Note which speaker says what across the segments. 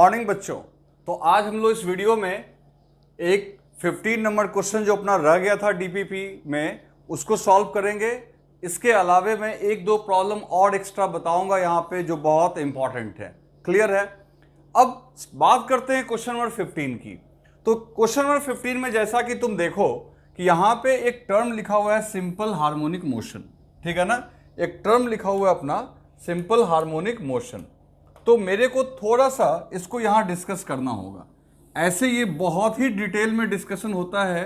Speaker 1: Morning बच्चों। तो आज हम लोग इस वीडियो में एक 15 नंबर क्वेश्चन जो अपना रह गया था डीपीपी में उसको सॉल्व करेंगे। इसके अलावे मैं एक दो प्रॉब्लम और एक्स्ट्रा बताऊंगा यहाँ पे जो बहुत इंपॉर्टेंट है। क्लियर है? अब बात करते हैं क्वेश्चन नंबर 15 की। तो क्वेश्चन नंबर 15 में जैसा कि तुम देखो कि यहाँ पे एक टर्म लिखा हुआ है सिंपल हार्मोनिक मोशन। ठीक है ना? एक टर्म लिखा हुआ है अपना सिंपल हार्मोनिक मोशन। तो मेरे को थोड़ा सा इसको यहाँ डिस्कस करना होगा। ऐसे ये बहुत ही डिटेल में डिस्कशन होता है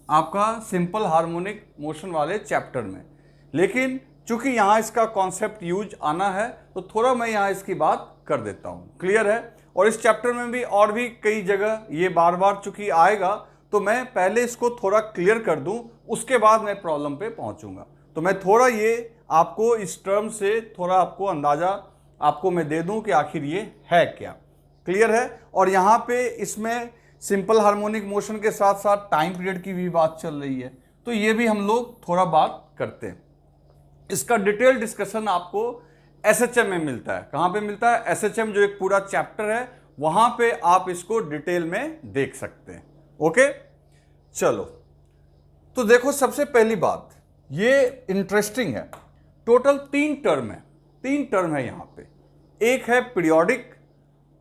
Speaker 1: आपका सिंपल हार्मोनिक मोशन वाले चैप्टर में, लेकिन चूंकि यहाँ इसका कॉन्सेप्ट यूज आना है तो थोड़ा मैं यहाँ इसकी बात कर देता हूँ। क्लियर है? और इस चैप्टर में भी और भी कई जगह ये बार बार चूंकि आएगा तो मैं पहले इसको थोड़ा क्लियर कर दूं, उसके बाद मैं प्रॉब्लम पे पहुंचूंगा। तो मैं थोड़ा ये आपको इस टर्म से थोड़ा आपको अंदाजा आपको मैं दे दूं कि आखिर ये है क्या। क्लियर है? और यहाँ पे इसमें सिंपल हार्मोनिक मोशन के साथ साथ टाइम पीरियड की भी बात चल रही है, तो ये भी हम लोग थोड़ा बात करते हैं। इसका डिटेल डिस्कशन आपको एसएचएम में मिलता है। कहाँ पे मिलता है? एसएचएम जो एक पूरा चैप्टर है वहां पे आप इसको डिटेल में देख सकते हैं। ओके, चलो तो देखो, सबसे पहली बात ये इंटरेस्टिंग है। टोटल तीन टर्म है यहाँ पे। एक है पीरियोडिक,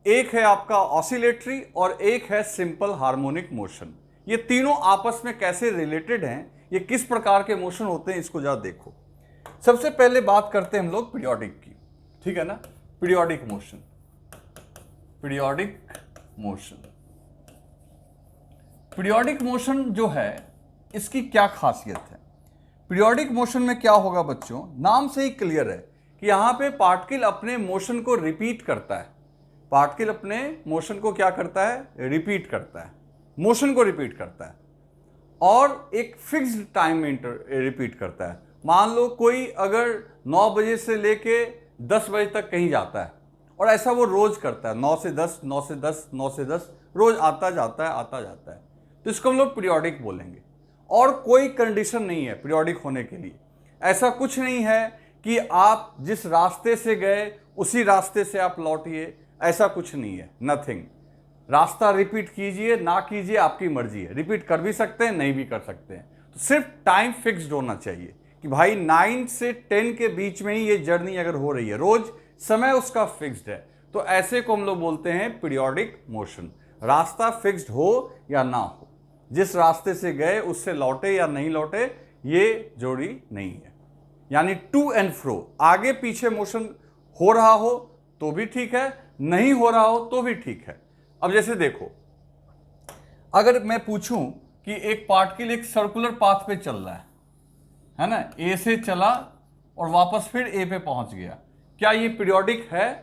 Speaker 1: एक है आपका ऑसिलेटरी और एक है सिंपल हार्मोनिक मोशन। ये तीनों आपस में कैसे रिलेटेड हैं, ये किस प्रकार के मोशन होते हैं, इसको जरा देखो। सबसे पहले बात करते हैं हम लोग पीरियोडिक की। ठीक है ना? Periodic motion, periodic motion, periodic motion जो है इसकी क्या खासियत है? पीरियोडिक मोशन में क्या होगा बच्चों, नाम से ही क्लियर है कि यहां पे पार्टिकल अपने मोशन को रिपीट करता है। पार्टिकल अपने मोशन को क्या करता है? रिपीट करता है, मोशन को रिपीट करता है और एक फिक्स्ड टाइम में रिपीट करता है। मान लो कोई अगर 9 बजे से लेके 10 बजे तक कहीं जाता है और ऐसा वो रोज करता है, 9 से 10, 9 से 10, 9 से 10, रोज आता जाता है आता जाता है, तो इसको हम लोग पीरियोडिक बोलेंगे। और कोई कंडीशन नहीं है पीरियोडिक होने के लिए। ऐसा कुछ नहीं है कि आप जिस रास्ते से गए उसी रास्ते से आप लौटिए, ऐसा कुछ नहीं है, नथिंग। रास्ता रिपीट कीजिए ना कीजिए आपकी मर्जी है, रिपीट कर भी सकते हैं नहीं भी कर सकते हैं। तो सिर्फ टाइम फिक्स्ड होना चाहिए कि भाई 9 से 10 के बीच में ही ये जर्नी अगर हो रही है, रोज समय उसका फिक्स्ड है, तो ऐसे को हम लोग बोलते हैं पीरियोडिक मोशन। रास्ता फिक्स्ड हो या ना हो, जिस रास्ते से गए उससे लौटे या नहीं लौटे, ये जोड़ी नहीं है। यानी टू एंड फ्रो, आगे पीछे मोशन हो रहा हो तो भी ठीक है, नहीं हो रहा हो तो भी ठीक है। अब जैसे देखो, अगर मैं पूछूं कि एक पार्टिकल एक सर्कुलर पाथ पे चल रहा है ना, ए से चला और वापस फिर ए पे पहुंच गया, क्या ये पीरियोडिक है?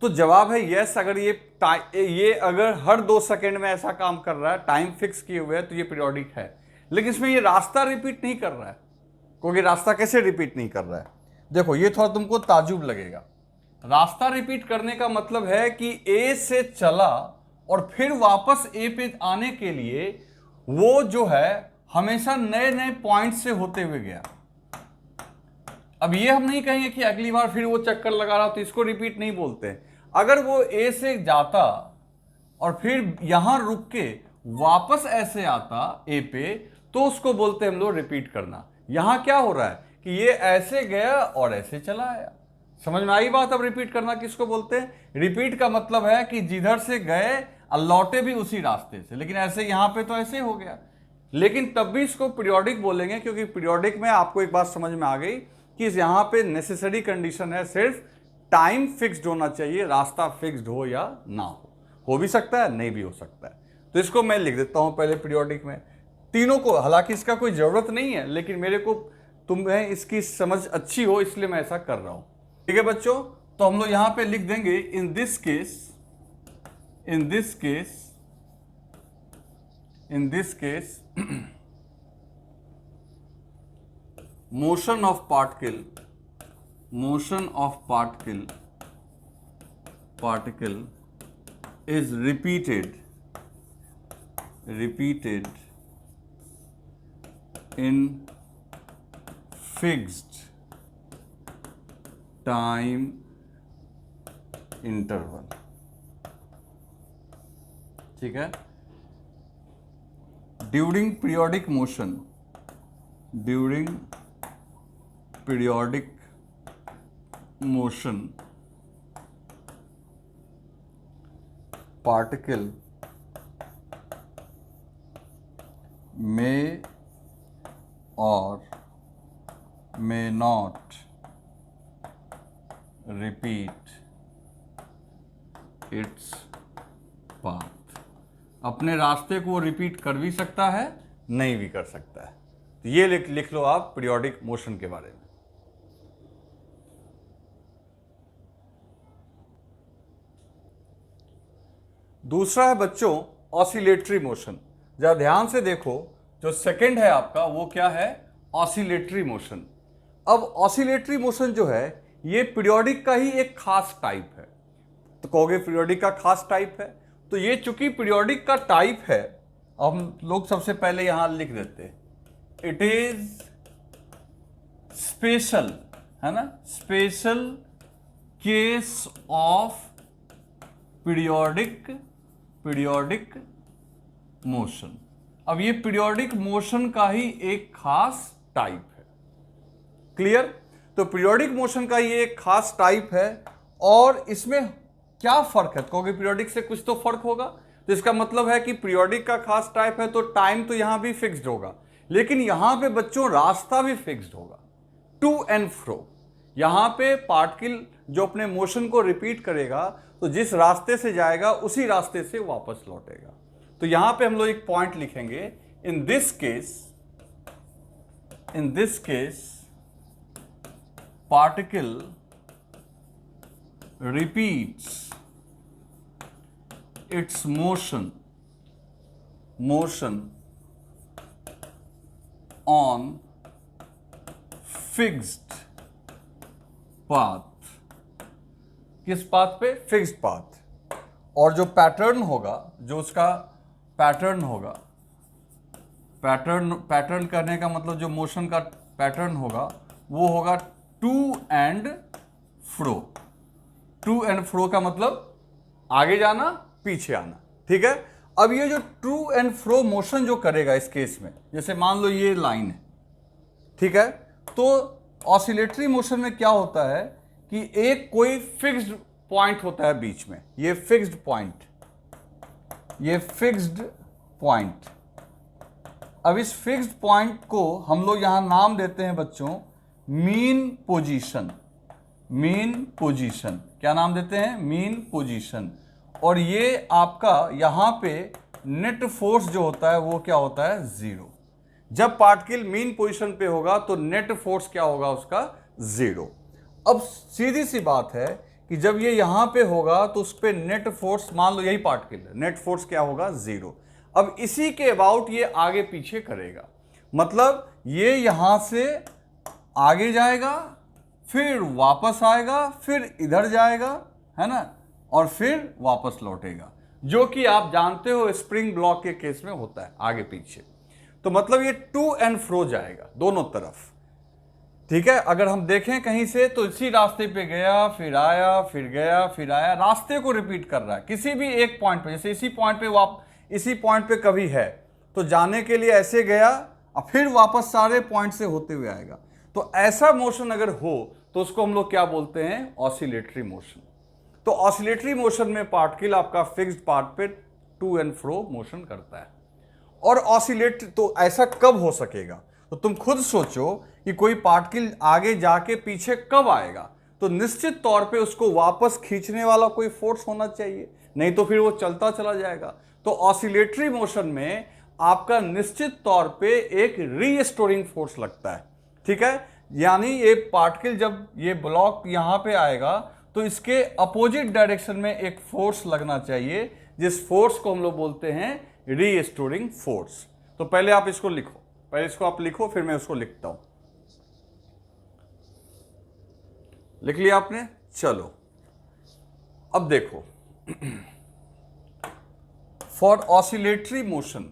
Speaker 1: तो जवाब है यस। अगर ये अगर हर 2 सेकंड में ऐसा काम कर रहा है, टाइम फिक्स किए हुए है, तो ये पीरियोडिक है। लेकिन इसमें ये रास्ता रिपीट नहीं कर रहा है, क्योंकि रास्ता कैसे रिपीट नहीं कर रहा है? देखो, ये थोड़ा तुमको ताजुब लगेगा। रास्ता रिपीट करने का मतलब है कि ए से चला और फिर वापस ए पे आने के लिए वो जो है हमेशा नए नए पॉइंट से होते हुए गया। अब ये हम नहीं कहेंगे कि अगली बार फिर वो चक्कर लगा रहा, तो इसको रिपीट नहीं बोलते। अगर वो ए से जाता और फिर यहां रुक के वापस ऐसे आता ए पे, तो उसको बोलते हम लोग रिपीट करना। यहां क्या हो रहा है कि ये ऐसे गया और ऐसे चला आया। समझ में आई बात? अब रिपीट करना किसको बोलते हैं? रिपीट का मतलब है कि जिधर से गए और लौटे भी उसी रास्ते से, लेकिन ऐसे यहां पे तो ऐसे हो गया। लेकिन तब भी इसको पीरियोडिक बोलेंगे, क्योंकि पीरियोडिक में आपको एक बात समझ में आ गई कि यहां पे नेसेसरी कंडीशन है सिर्फ टाइम फिक्स्ड होना चाहिए, रास्ता फिक्स्ड हो या ना हो भी सकता है नहीं भी हो सकता है। तो इसको मैं लिख देता हूं पहले पीरियोडिक में तीनों को। हालांकि इसका कोई जरूरत नहीं है, लेकिन मेरे को तुम्हें इसकी समझ अच्छी हो इसलिए मैं ऐसा कर रहा हूं। ठीक है बच्चों? तो हम लोग यहां पे लिख देंगे in this case motion of particle is repeated in fixed time interval। ठीक है। During periodic motion, during periodic motion particle may or may not repeat its path। अपने रास्ते को रिपीट कर भी सकता है, नहीं भी कर सकता है। तो ये लिख लो आप पीरियोडिक मोशन के बारे में। दूसरा है बच्चों ऑसिलेटरी मोशन। जरा ध्यान से देखो, जो सेकंड है आपका वो क्या है, ऑसिलेटरी मोशन। अब ऑसिलेटरी मोशन जो है ये पीरियोडिक का ही एक खास टाइप है। तो कहोगे पीरियोडिक का खास टाइप है, तो ये चूंकि पीरियोडिक का टाइप है, हम लोग सबसे पहले यहां लिख देते हैं, इट इज स्पेशल, है ना, special case of periodic motion. अब ये पीरियोडिक मोशन का ही एक खास टाइप है। क्लियर? तो पीरियोडिक मोशन का ये एक खास टाइप है। और इसमें क्या फर्क है, क्योंकि पीरियोडिक से कुछ तो फर्क होगा। तो इसका मतलब है कि पीरियोडिक का खास टाइप है तो टाइम तो यहां भी फिक्स्ड होगा, लेकिन यहां पे बच्चों रास्ता भी फिक्स्ड होगा, टू एंड फ्रो। यहां पे पार्टिकल जो अपने मोशन को रिपीट करेगा तो जिस रास्ते से जाएगा उसी रास्ते से वापस लौटेगा। तो यहां पे हम लोग एक पॉइंट लिखेंगे, in this case particle repeats it's motion on fixed path. किस पाथ पे? Fixed path. और जो पैटर्न होगा, जो उसका पैटर्न होगा, पैटर्न करने का मतलब जो मोशन का पैटर्न होगा वो होगा to and fro. To and fro का मतलब आगे जाना, पीछे आना। ठीक है। अब ये जो टू एंड फ्रो मोशन जो करेगा इस केस में, जैसे मान लो ये लाइन है, ठीक है, तो ऑसिलेटरी मोशन में क्या होता है कि एक कोई फिक्स्ड पॉइंट होता है बीच में, ये फिक्स्ड पॉइंट। अब इस फिक्स्ड पॉइंट को हम लोग यहां नाम देते हैं बच्चों मीन पोजीशन। क्या नाम देते हैं? Mean position. और ये आपका यहां पे नेट फोर्स जो होता है वो क्या होता है? जीरो। जब पार्टिकल मीन पोजीशन पे होगा तो नेट फोर्स क्या होगा उसका? जीरो। अब सीधी सी बात है कि जब ये यहां पे होगा तो उस पर नेट फोर्स, मान लो यही पार्टिकल है, नेट फोर्स क्या होगा? जीरो। अब इसी के अबाउट ये आगे पीछे करेगा, मतलब ये यहां से आगे जाएगा, फिर वापस आएगा, फिर इधर जाएगा, है ना, और फिर वापस लौटेगा, जो कि आप जानते हो स्प्रिंग ब्लॉक के केस में होता है, आगे पीछे। तो मतलब ये टू एंड फ्रो जाएगा दोनों तरफ। ठीक है। अगर हम देखें कहीं से तो इसी रास्ते पे गया, फिर आया, फिर गया, फिर आया, रास्ते को रिपीट कर रहा है किसी भी एक पॉइंट पे। जैसे इसी पॉइंट पे कभी है तो जाने के लिए ऐसे गया और फिर वापस सारे पॉइंट से होते हुए आएगा। तो ऐसा मोशन अगर हो तो उसको हम लोग क्या बोलते हैं? Oscillatory motion. तो ऑसिलेटरी मोशन में पार्टिकल आपका फिक्स्ड पार्ट पे टू एंड फ्रो मोशन करता है। और ऑसिलेट तो ऐसा कब हो सकेगा? तो तुम खुद सोचो कि कोई पार्टिकल आगे जाके पीछे कब आएगा, तो निश्चित तौर पे उसको वापस खींचने वाला कोई फोर्स होना चाहिए, नहीं तो फिर वो चलता चला जाएगा। तो ऑसिलेटरी मोशन में आपका निश्चित तौर पे एक रीस्टोरिंग फोर्स लगता है। ठीक है। यानी ये पार्टिकल जब ये ब्लॉक यहां पे आएगा तो इसके अपोजिट डायरेक्शन में एक फोर्स लगना चाहिए, जिस फोर्स को हम लोग बोलते हैं रीस्टोरिंग फोर्स। तो पहले आप इसको लिखो, फिर मैं उसको लिखता हूं। लिख लिया आपने? चलो अब देखो, for oscillatory motion,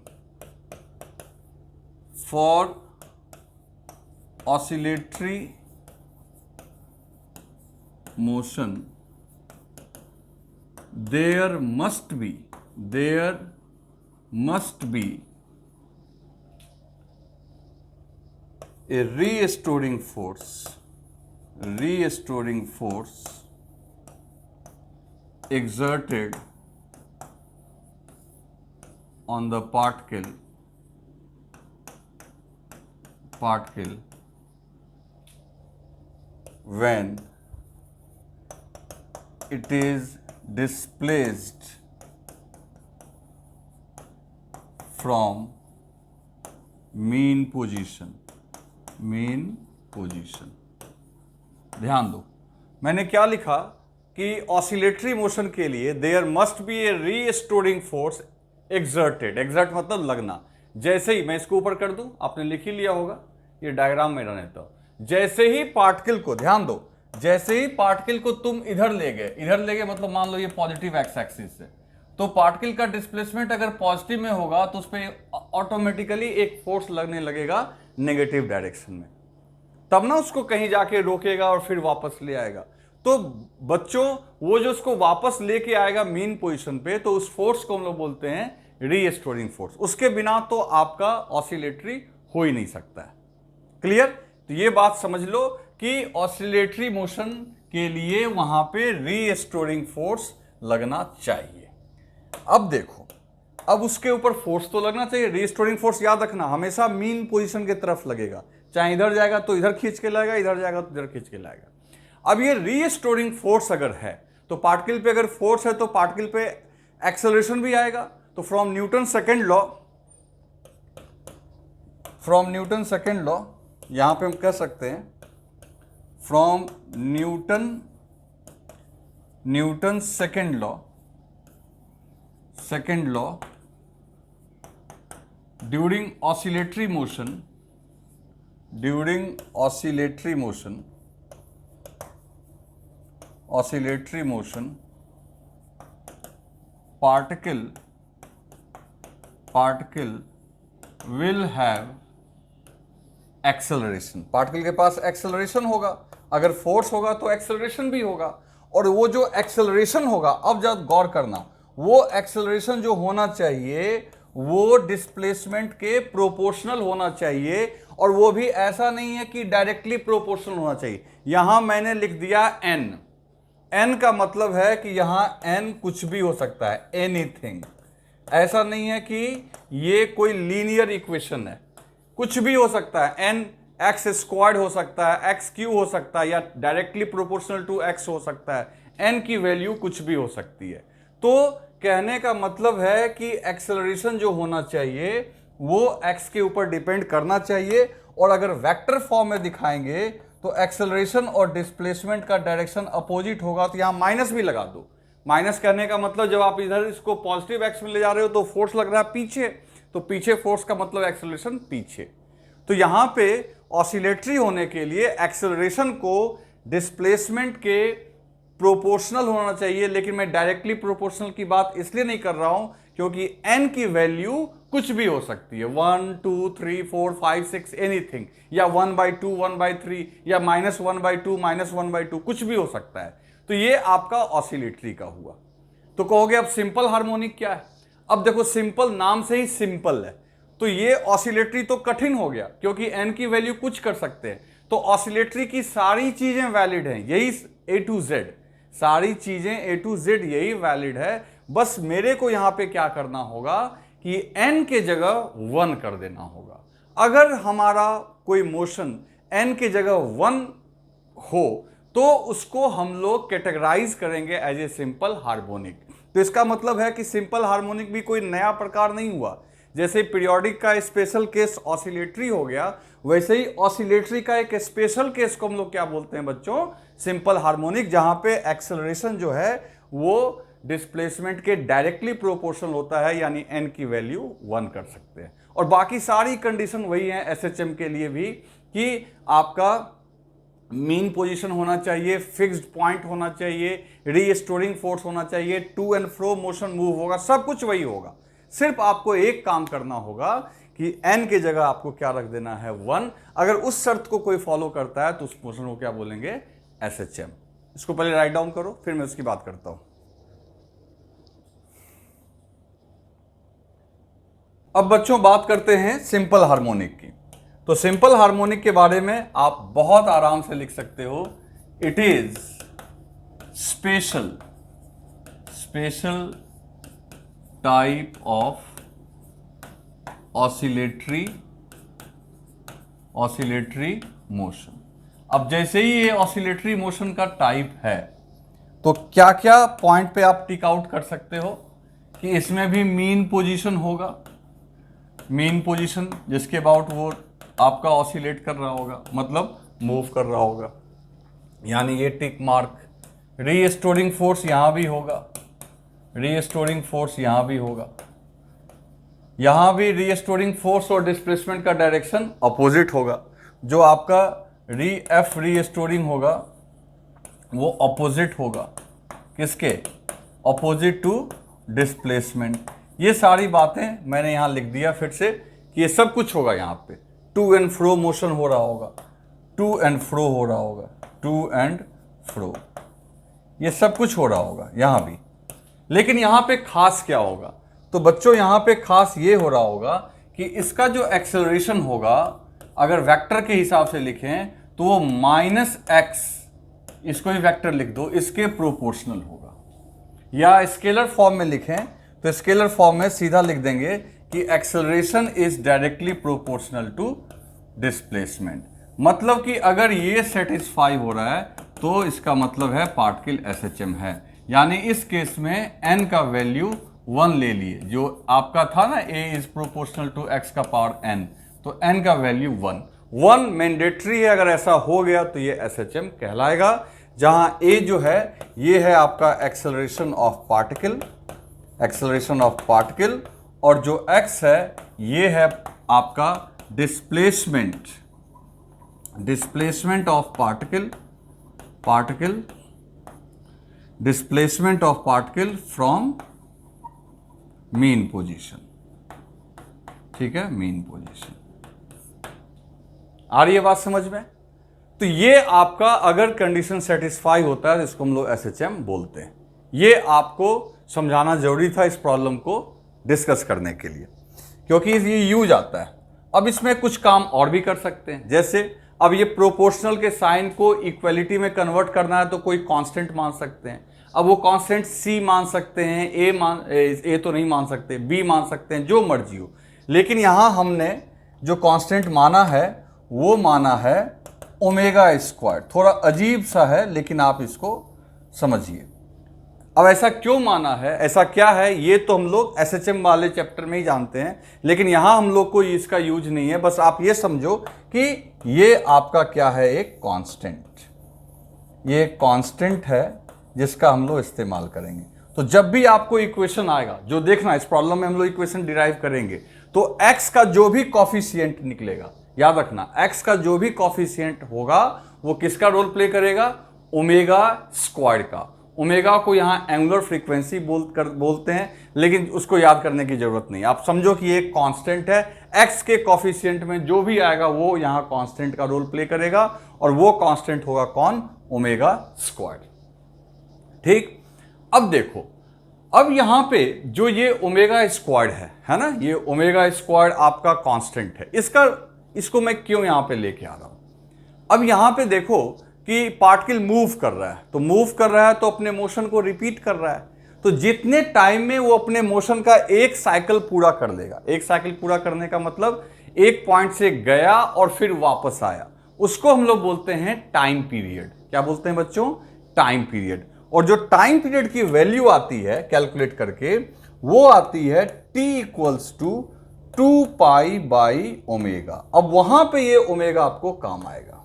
Speaker 1: there must be a restoring force exerted on the particle when it is displaced from mean position। ध्यान दो, मैंने क्या लिखा कि ऑसिलेटरी मोशन के लिए there must be a restoring force exerted. Exert मतलब लगना। जैसे ही मैं इसको ऊपर कर दूं, आपने लिख ही लिया होगा, ये डायग्राम में रहने तो जैसे ही पार्टिकल को, ध्यान दो, जैसे ही पार्टिकल को तुम इधर ले गए मतलब मान लो ये पॉजिटिव एक्स एक्सिस है, तो पार्टिकल का डिस्प्लेसमेंट अगर पॉजिटिव में होगा तो उस पर ऑटोमेटिकली एक फोर्स लगने लगेगा नेगेटिव डायरेक्शन में, तब ना उसको कहीं जाके रोकेगा और फिर वापस ले आएगा। तो बच्चों, वो जो उसको वापस लेके आएगा मीन पोजीशन पे, तो उस फोर्स को हम लोग बोलते हैं रीस्टोरिंग फोर्स। उसके बिना तो आपका ऑसिलेटरी हो ही नहीं सकता है। क्लियर? तो ये बात समझ लो कि ऑसिलेटरी मोशन के लिए वहां पे रीस्टोरिंग फोर्स लगना चाहिए। अब देखो, अब उसके ऊपर फोर्स तो लगना चाहिए। रीस्टोरिंग फोर्स याद रखना हमेशा मीन पोजीशन की तरफ लगेगा, चाहे इधर जाएगा तो इधर खींच के लाएगा, इधर जाएगा तो इधर खींच के लाएगा। अब ये रीस्टोरिंग फोर्स अगर है तो पार्टिकल पे अगर फोर्स है तो पार्टिकल पे एक्सेलरेशन भी आएगा। तो फ्रॉम न्यूटन सेकेंड लॉ यहां पे हम कह सकते हैं, from Newton second law during oscillatory motion particle will have acceleration। Particle के पास एक्सेलरेशन होगा, अगर फोर्स होगा तो एक्सेलरेशन भी होगा। और वो जो एक्सेलरेशन होगा, अब जब गौर करना, वो एक्सेलरेशन जो होना चाहिए वो डिस्प्लेसमेंट के प्रोपोर्शनल होना चाहिए, और वो भी ऐसा नहीं है कि डायरेक्टली प्रोपोर्शनल होना चाहिए। यहां मैंने लिख दिया n का मतलब है कि यहां n कुछ भी हो सकता है, एनीथिंग। ऐसा नहीं है कि ये कोई लीनियर इक्वेशन है, कुछ भी हो सकता है। n एक्स स्क्वायर्ड हो सकता है, एक्स क्यू हो सकता है, या डायरेक्टली प्रोपोर्शनल टू एक्स हो सकता है। n की वैल्यू कुछ भी हो सकती है। तो कहने का मतलब है कि एक्सेलरेशन जो होना चाहिए वो x के ऊपर डिपेंड करना चाहिए। और अगर वेक्टर फॉर्म में दिखाएंगे तो एक्सेलरेशन और डिस्प्लेसमेंट का डायरेक्शन अपोजिट होगा, तो यहां माइनस भी लगा दो। माइनस करने का मतलब जब आप इधर इसको पॉजिटिव एक्स में ले जा रहे हो तो फोर्स लग रहा है पीछे, तो पीछे फोर्स का मतलब एक्सेलरेशन पीछे। तो यहां पे ऑसिलेटरी होने के लिए एक्सेलरेशन को डिस्प्लेसमेंट के प्रोपोर्शनल होना चाहिए, लेकिन मैं डायरेक्टली प्रोपोर्शनल की बात इसलिए नहीं कर रहा हूं क्योंकि n की वैल्यू कुछ भी हो सकती है, 1 2 3 4 5 6 एनीथिंग, या 1/2 1/3, या -1/2 -1/2, कुछ भी हो सकता है। तो ये आपका ऑसिलेटरी का हुआ। तो कहोगे अब सिंपल हार्मोनिक क्या है? अब देखो, सिंपल नाम से ही सिंपल है, तो ये ऑसिलेटरी तो कठिन हो गया क्योंकि n की वैल्यू कुछ कर सकते हैं। तो ऑसिलेटरी की सारी चीजें वैलिड हैं, यही A to Z, सारी चीजें A to Z यही वैलिड है। बस मेरे को यहां पे क्या करना होगा कि n के जगह 1 कर देना होगा। अगर हमारा कोई मोशन n के जगह 1 हो तो उसको हम लोग कैटेगराइज करेंगे एज ए सिंपल हार्मोनिक। तो इसका मतलब है कि सिंपल हार्मोनिक भी कोई नया प्रकार नहीं हुआ। जैसे पीरियोडिक का स्पेशल केस ऑसिलेटरी हो गया, वैसे ही ऑसिलेटरी का एक स्पेशल केस को हम लोग क्या बोलते हैं बच्चों? सिंपल हार्मोनिक, जहां पे एक्सेलरेशन जो है वो डिस्प्लेसमेंट के डायरेक्टली प्रोपोर्शनल होता है, यानी n की वैल्यू 1 कर सकते हैं। और बाकी सारी कंडीशन वही है एसएचएम के लिए भी, कि आपका मीन पोजीशन होना चाहिए, फिक्स्ड पॉइंट होना चाहिए, रीस्टोरिंग फोर्स होना चाहिए, to and fro motion move होगा, सब कुछ वही होगा। सिर्फ आपको एक काम करना होगा कि n के जगह आपको क्या रख देना है? 1। अगर उस शर्त को कोई फॉलो करता है तो उस मोशन को क्या बोलेंगे? एसएचएम। इसको पहले राइट डाउन करो, फिर मैं उसकी बात करता हूं। अब बच्चों बात करते हैं सिंपल हार्मोनिक की। तो सिंपल हार्मोनिक के बारे में आप बहुत आराम से लिख सकते हो, it is special type of oscillatory motion. अब जैसे ही ये ऑसिलेटरी मोशन का टाइप है, तो क्या क्या पॉइंट पे आप टिक आउट कर सकते हो कि इसमें भी मीन पोजीशन होगा, मीन पोजीशन जिसके अबाउट वो आपका ऑसिलेट कर रहा होगा, मतलब मूव कर रहा होगा, यानी ये टिक मार्क। रीस्टोरिंग फोर्स यहां भी होगा, रीस्टोरिंग फोर्स यहां भी होगा, यहां भी रीस्टोरिंग फोर्स और डिस्प्लेसमेंट का डायरेक्शन अपोजिट होगा। जो आपका रीस्टोरिंग होगा वो अपोजिट होगा, किसके? Opposite to displacement. ये सारी बातें मैंने यहां लिख दिया फिर से कि ये सब कुछ होगा। यहां पे टू एंड फ्रो मोशन हो रहा होगा, टू एंड फ्रो हो रहा होगा, टू एंड फ्रो, ये सब कुछ हो रहा होगा यहां भी। लेकिन यहां पे खास क्या होगा? तो बच्चों यहां पे खास ये हो रहा होगा कि इसका जो एक्सेलरेशन होगा, अगर वेक्टर के हिसाब से लिखें तो वो -x, इसको ही वेक्टर लिख दो, इसके प्रोपोर्शनल होगा। या स्केलर फॉर्म में लिखें तो स्केलर फॉर्म में सीधा लिख देंगे कि acceleration is directly proportional to displacement. मतलब कि अगर ये सेटिस्फाई हो रहा है तो इसका मतलब है पार्टिकल SHM है। यानी इस केस में n का वैल्यू 1 ले लिए, जो आपका था ना a is proportional to x का पावर n, तो n का वैल्यू 1 मैंडेटरी है। अगर ऐसा हो गया तो ये SHM कहलाएगा, जहां a जो है ये है आपका एक्सेलरेशन ऑफ पार्टिकल, और जो x है ये है आपका displacement of particle from mean position. ठीक है, मीन पोजीशन। आ रही है बात समझ में? तो ये आपका अगर कंडीशन सेटिस्फाई होता है तो इसको हम लोग SHM बोलते हैं। ये आपको समझाना जरूरी था इस प्रॉब्लम को डिस्कस करने के लिए, क्योंकि ये यूज आता है। अब इसमें कुछ काम और भी कर सकते हैं, जैसे अब ये प्रोपोर्शनल के साइन को इक्वलिटी में कन्वर्ट करना है तो कोई कांस्टेंट मान सकते हैं। अब वो कांस्टेंट C मान सकते हैं, ए तो नहीं मान सकते, B मान सकते हैं, जो मर्जी हो। लेकिन यहां हमने जो कांस्टेंट माना है वो माना है ओमेगा स्क्वायर। थोड़ा अजीब सा है लेकिन आप इसको समझिए। अब ऐसा क्यों माना है, ऐसा क्या है, ये तो हम लोग SHM वाले चैप्टर में ही जानते हैं, लेकिन यहां हम लोग को इसका यूज नहीं है। बस आप ये समझो कि ये आपका क्या है, एक कांस्टेंट। ये एक कांस्टेंट है जिसका हम लोग इस्तेमाल करेंगे। तो जब भी आपको इक्वेशन आएगा, जो देखना इस प्रॉब्लम में हम लोग इक्वेशन डिराइव करेंगे, तो x का जो भी कॉफिशिएंट निकलेगा, याद रखना x का जो भी कॉफिशिएंट होगा वो किसका रोल प्ले करेगा? ओमेगा स्क्वायर का। ओमेगा को यहां एंगुलर फ्रीक्वेंसी बोलते हैं, लेकिन उसको याद करने की जरूरत नहीं। आप समझो कि ये एक कांस्टेंट है, x के कॉफिशिएंट में जो भी आएगा वो यहां कांस्टेंट का रोल प्ले करेगा, और वो कांस्टेंट होगा कौन? Omega square. ठीक, अब देखो, अब यहां पे जो ये ओमेगा स्क्वायर है ना, ये ओमेगा स्क्वायर आपका कांस्टेंट है। इसको मैं क्यों यहां पे लेके आ रहा हूं? अब यहां पे देखो कि पार्टिकल मूव कर रहा है, तो मूव कर रहा है तो अपने मोशन को रिपीट कर रहा है। तो जितने टाइम में वो अपने मोशन का एक साइकिल पूरा कर लेगा, एक साइकिल पूरा करने का मतलब एक पॉइंट से गया और फिर वापस आया, उसको हम लोग बोलते हैं टाइम पीरियड। क्या बोलते हैं बच्चों? Time period. और जो टाइम पीरियड की वैल्यू आती है कैलकुलेट करके, वो आती है t equals to 2 pi by omega. अब वहां पे ये ओमेगा आपको काम आएगा।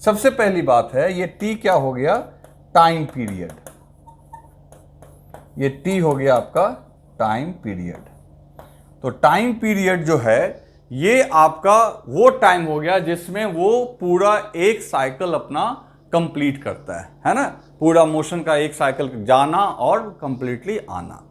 Speaker 1: सबसे पहली बात है, ये t क्या हो गया? Time period. ये t हो गया आपका टाइम पीरियड। तो टाइम पीरियड जो है ये आपका वो टाइम हो गया जिसमें वो पूरा एक साइकिल अपना कंप्लीट करता है ना? पूरा मोशन का एक साइकिल जाना और कंप्लीटली आना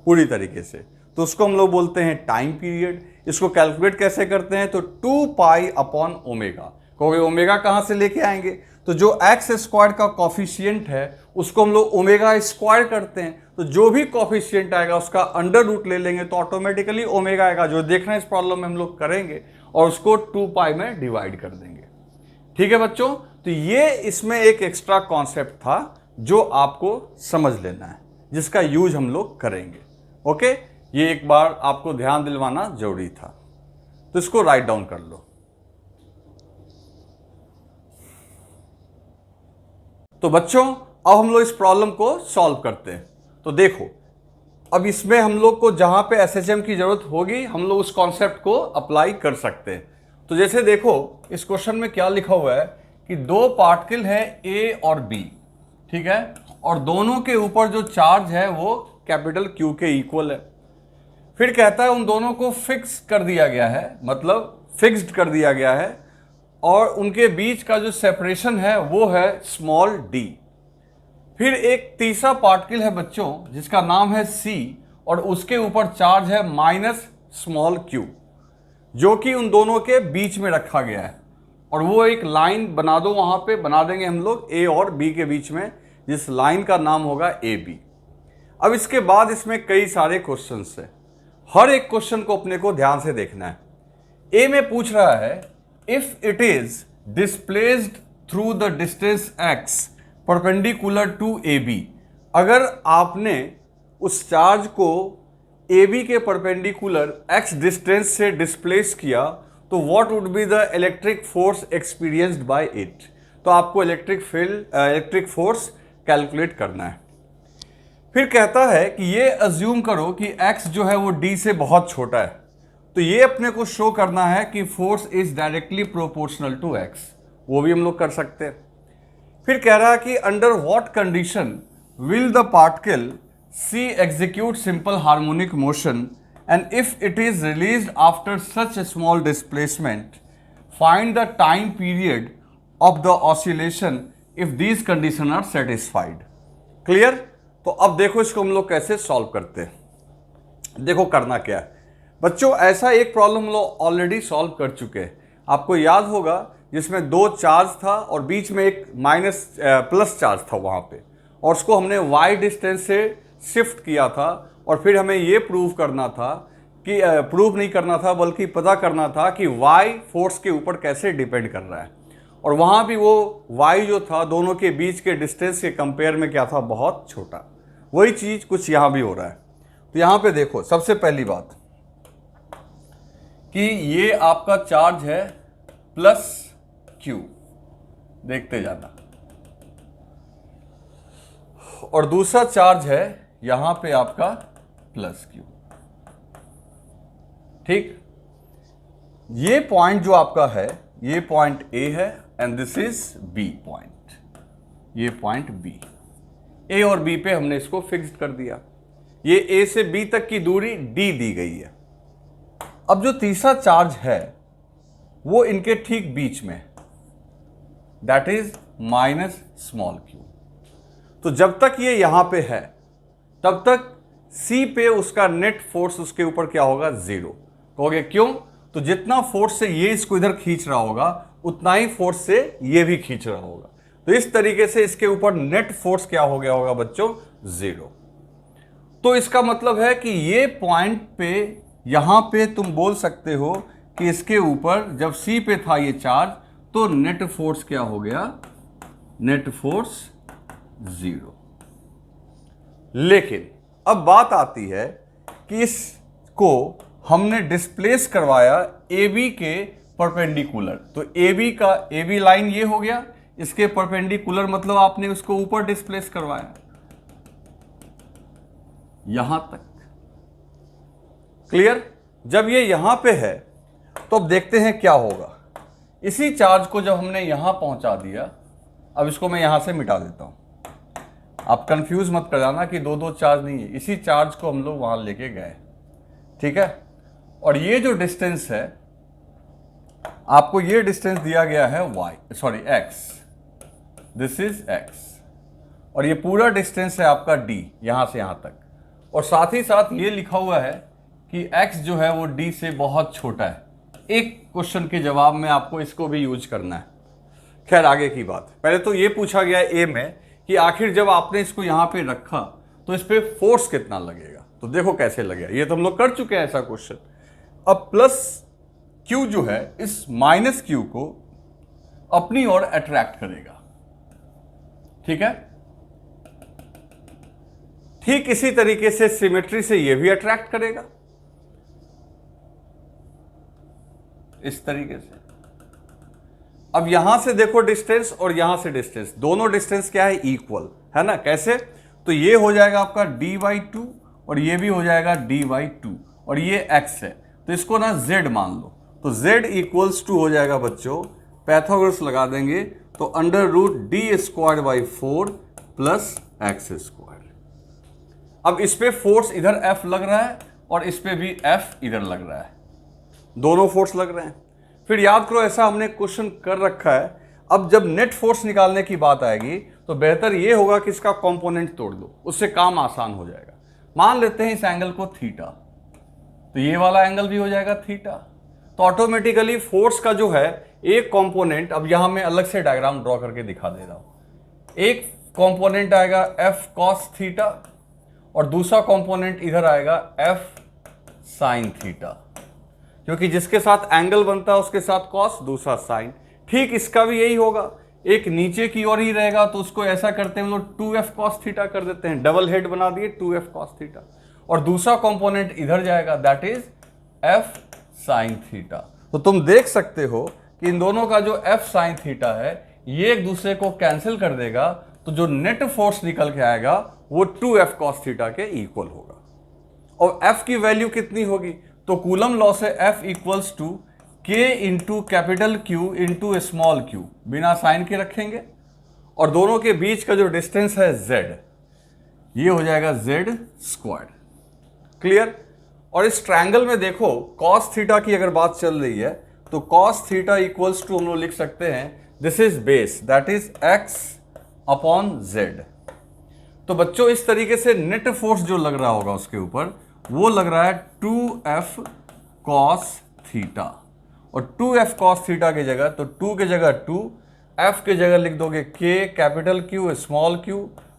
Speaker 1: पूरी तरीके से, तो उसको हम लोग बोलते हैं टाइम पीरियड। इसको कैलकुलेट कैसे करते हैं? तो 2 पाई अपॉन ओमेगा। कहोगे ओमेगा कहां से लेके आएंगे? तो जो एक्स स्क्वायर का कॉफिशिएंट है उसको हम लोग ओमेगा स्क्वायर करते हैं, तो जो भी कॉफिशिएंट आएगा उसका अंडर रूट ले लेंगे तो ऑटोमेटिकली ओमेगा आएगा, जो देख रहे हैं इस प्रॉब्लम में हम लोग करेंगे, और उसको 2 पाई में डिवाइड कर देंगे। ठीक है बच्चों, तो ये इसमें एक एक्स्ट्रा कॉन्सेप्ट था जो आपको समझ लेना है, जिसका यूज हम लोग करेंगे। ओके, ये एक बार आपको ध्यान दिलवाना जरूरी था, तो इसको राइट डाउन कर लो। तो बच्चों अब हम लोग इस प्रॉब्लम को सॉल्व करते हैं। तो देखो, अब इसमें हम लोग को जहां पे एसएचएम की जरूरत होगी हम लोग उस कॉन्सेप्ट को अप्लाई कर सकते हैं। तो जैसे देखो इस क्वेश्चन में क्या लिखा हुआ है कि दो पार्टिकल है ए और बी, ठीक है, और दोनों के ऊपर जो चार्ज है वो कैपिटल क्यू के इक्वल है। फिर कहता है उन दोनों को फिक्स कर दिया गया है, मतलब फिक्स्ड कर दिया गया है, और उनके बीच का जो सेपरेशन है वो है स्मॉल डी। फिर एक तीसरा पार्टिकल है बच्चों जिसका नाम है सी, और उसके ऊपर चार्ज है माइनस स्मॉल क्यू, जो कि उन दोनों के बीच में रखा गया है, और वो एक लाइन बना दो, वहां पे बना देंगे हम लोग ए और बी के बीच में, जिस लाइन का नाम होगा ए बी। अब इसके बाद इसमें कई सारे क्वेश्चंस है, हर एक क्वेश्चन को अपने को ध्यान से देखना है। ए में पूछ रहा है if it is displaced through the distance x perpendicular to A B, अगर आपने उस चार्ज को ए बी के परपेंडिकुलर एक्स डिस्टेंस से डिस्प्लेस किया तो what would be the electric force experienced by it. तो आपको इलेक्ट्रिक फोर्स कैलकुलेट करना है। फिर कहता है कि ये अज्यूम करो कि x जो है वो d से बहुत छोटा है, तो ये अपने को शो करना है कि force is directly proportional to x, वो भी हम लोग कर सकते हैं। फिर कह रहा है कि under what condition will the particle C execute simple harmonic motion and if it is released after such a small displacement find the time period of the oscillation if these condition are satisfied. Clear? तो अब देखो इसको हम लोग कैसे solve करते हैं। देखो करना क्या है बच्चों, ऐसा एक प्रॉब्लम हम लोग ऑलरेडी सॉल्व कर चुके हैं, आपको याद होगा, जिसमें दो चार्ज था और बीच में एक प्लस चार्ज था वहाँ पे, और उसको हमने y डिस्टेंस से शिफ्ट किया था, और फिर हमें ये प्रूव करना था कि प्रूव नहीं करना था बल्कि पता करना था कि y फोर्स के ऊपर कैसे डिपेंड कर रहा है, और वहाँ भी वो y जो था दोनों के बीच के डिस्टेंस के कंपेयर में क्या था, बहुत छोटा। वही चीज़ कुछ यहाँ भी हो रहा है। तो यहाँ पे देखो सबसे पहली बात कि ये आपका चार्ज है प्लस Q, देखते जाना, और दूसरा चार्ज है यहां पे आपका प्लस Q। ठीक, ये पॉइंट जो आपका है ये पॉइंट A है and this is B point, ये पॉइंट B। A और B पे हमने इसको फिक्स्ड कर दिया, ये A से B तक की दूरी D दी गई है। अब जो तीसरा चार्ज है वो इनके ठीक बीच में, that is minus small Q. तो जब तक ये यहां पे है तब तक C पे उसका नेट फोर्स उसके ऊपर क्या होगा, जीरो। कहोगे क्यों? तो जितना फोर्स से ये इसको इधर खींच रहा होगा उतना ही फोर्स से ये भी खींच रहा होगा, तो इस तरीके से इसके ऊपर नेट फोर्स क्या हो गया होगा बच्चों, जीरो। तो इसका मतलब है कि ये पॉइंट पे यहां पे तुम बोल सकते हो कि इसके ऊपर जब C पे था ये चार्ज तो नेट फोर्स क्या हो गया, नेट फोर्स जीरो। लेकिन अब बात आती है कि इसको हमने डिस्प्लेस करवाया AB के परपेंडिकुलर, तो AB लाइन ये हो गया, इसके परपेंडिकुलर मतलब आपने उसको ऊपर डिस्प्लेस करवाया यहां तक। क्लियर? जब ये यहां पे है तो अब देखते हैं क्या होगा। इसी चार्ज को जब हमने यहां पहुंचा दिया, अब इसको मैं यहां से मिटा देता हूं, आप कंफ्यूज मत कर जाना कि दो दो चार्ज नहीं है, इसी चार्ज को हम लोग वहां लेके गए, ठीक है। और ये जो डिस्टेंस है आपको ये डिस्टेंस दिया गया है x, दिस इज x, और ये पूरा डिस्टेंस है आपका d यहां से यहां तक, और साथ ही साथ ये लिखा हुआ है कि x जो है वो d से बहुत छोटा है। एक क्वेश्चन के जवाब में आपको इसको भी यूज करना है। खैर आगे की बात, पहले तो ये पूछा गया ए में कि आखिर जब आपने इसको यहां पे रखा तो इस पे फोर्स कितना लगेगा। तो देखो कैसे लगेगा, ये तो हम लोग कर चुके हैं ऐसा क्वेश्चन। अब प्लस क्यू जो है इस माइनस क्यू को अपनी ओर अट्रैक्ट करेगा, ठीक है। ठीक इसी तरीके से सिमेट्री से ये भी अट्रैक्ट करेगा, इस तरीके से। अब यहां से देखो डिस्टेंस और यहां से डिस्टेंस, दोनों डिस्टेंस क्या है, इक्वल है ना। कैसे, तो ये हो जाएगा आपका dy2 और ये भी हो जाएगा dy2 और ये x है, तो इसको ना z मान लो। तो z इक्वल्स टू हो जाएगा बच्चों, पैथागोरस लगा देंगे तो under root d² plus x square. अब इस पे फोर्स इधर F लग रहा है और इस पे भी F इधर लग रहा है, दोनों फोर्स लग रहे हैं। फिर याद करो ऐसा हमने क्वेश्चन कर रखा है। अब जब नेट फोर्स निकालने की बात आएगी तो बेहतर ये होगा कि इसका कंपोनेंट तोड़ दो, उससे काम आसान हो जाएगा। मान लेते हैं इस एंगल को थीटा, तो ये वाला एंगल भी हो जाएगा थीटा। तो ऑटोमेटिकली फोर्स का जो है एक कंपोनेंट, अब यहां मैं अलग से डायग्राम ड्रॉ करके दिखा दे रहा हूं। एक कंपोनेंट आएगा F cos थीटा और दूसरा कंपोनेंट इधर आएगा F sin थीटा, क्योंकि जिसके साथ एंगल बनता है उसके साथ कॉस, दूसरा साइन। ठीक इसका भी यही होगा, एक नीचे की ओर ही रहेगा तो उसको ऐसा करते हैं हम लोग 2f cos थीटा कर देते हैं, डबल हेड बना दिए 2f cos थीटा। और दूसरा कंपोनेंट इधर जाएगा, that is f sin theta. तो तुम देख सकते हो कि इन दोनों का जो f sin थीटा है ये एक दूसरे को कैंसिल कर देगा, तो जो नेट फोर्स निकल के आएगा वो 2f cos थीटा के इक्वल होगा। और f की वैल्यू कितनी होगी, तो कूलम लॉ से F equals to K into capital Q into small q, बिना साइन के रखेंगे। और दोनों के बीच का जो डिस्टेंस है Z, ये हो जाएगा Z स्क्वायर। क्लियर। और इस ट्रायंगल में देखो cos थीटा की अगर बात चल रही है तो cos थीटा इक्वल्स टू हम लोग लिख सकते हैं, this is base, that is x upon z। तो बच्चों इस तरीके से नेट फोर्स जो लग रहा होगा उसके ऊपर वो लग रहा है 2f cos थीटा। और 2f cos थीटा की जगह, तो 2 की जगह 2, f की जगह लिख दोगे k capital Q small q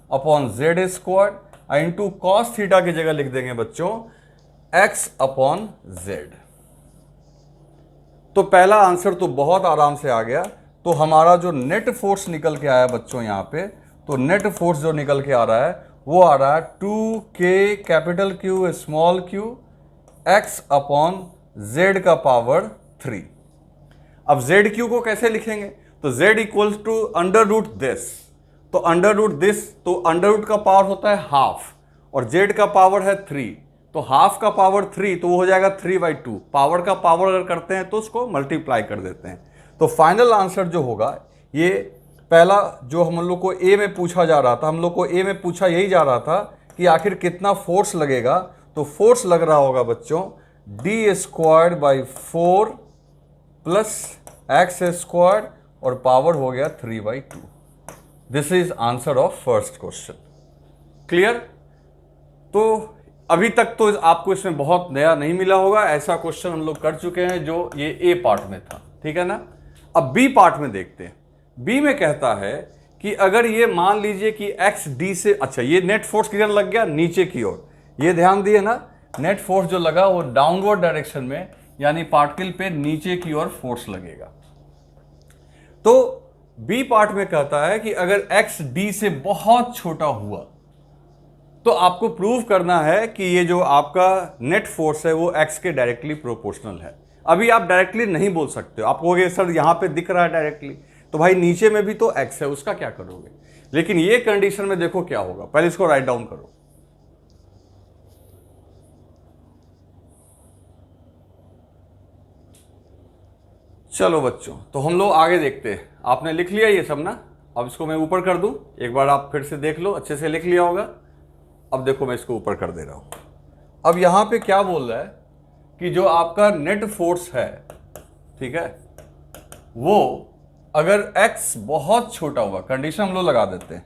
Speaker 1: upon z square into cos theta की जगह लिख देंगे बच्चों x अपॉन z। तो पहला आंसर तो बहुत आराम से आ गया। तो हमारा जो नेट फोर्स निकल के आया बच्चों यहाँ पे, तो नेट फोर्स जो निकल के आ रहा है वो आ रहा है 2k capital Q small q x upon z का पावर 3। अब z q को कैसे लिखेंगे, तो z equals to under root this, तो अंडर रूट दिस, तो अंडर रूट का पावर होता है हाफ और z का पावर है 3, तो हाफ का पावर 3 तो वो हो जाएगा 3/2। पावर का पावर अगर करते हैं तो उसको मल्टीप्लाई कर देते हैं। तो फाइनल आंसर जो होगा, ये पहला जो हम लोग को ए में पूछा जा रहा था, हम लोग को ए में पूछा यही जा रहा था कि आखिर कितना फोर्स लगेगा। तो फोर्स लग रहा होगा बच्चों d² 4 प्लस x स्क्वायर और पावर हो गया 3/2। This is answer of first question. Clear. तो अभी तक तो आपको इसमें बहुत नया नहीं मिला होगा, ऐसा क्वेश्चन हम लोग कर चुके हैं जो ये ए पार्ट में था, ठीक है ना। अब बी पार्ट में देखते हैं। बी में कहता है कि अगर ये मान लीजिए कि x d से, अच्छा ये नेट फोर्स किधर लग गया, नीचे की ओर। ये ध्यान दिए ना, नेट फोर्स जो लगा वो डाउनवर्ड डायरेक्शन में, यानी पार्टिकल पे नीचे की ओर फोर्स लगेगा। तो बी पार्ट में कहता है कि अगर x d से बहुत छोटा हुआ तो आपको प्रूव करना है कि ये जो आपका नेट फोर्स है वो x के डायरेक्टली प्रोपोर्शनल है। अभी आप डायरेक्टली नहीं बोल सकते हो, आप कहोगे सर यहां पे दिख रहा है डायरेक्टली, तो भाई नीचे में भी तो x है, उसका क्या करोगे। लेकिन ये कंडीशन में देखो क्या होगा, पहले इसको राइट डाउन करो। चलो बच्चों, तो हम लोग आगे देखते हैं। आपने लिख लिया ये सब ना, अब इसको मैं ऊपर कर दूं, एक बार आप फिर से देख लो, अच्छे से लिख लिया होगा। अब देखो मैं इसको ऊपर कर दे रहा हूं। अब यहां पे क्या बोल रहा है कि जो आपका नेट फोर्स है, ठीक है, वो अगर x बहुत छोटा हुआ, कंडीशन हम लोग लगा देते हैं,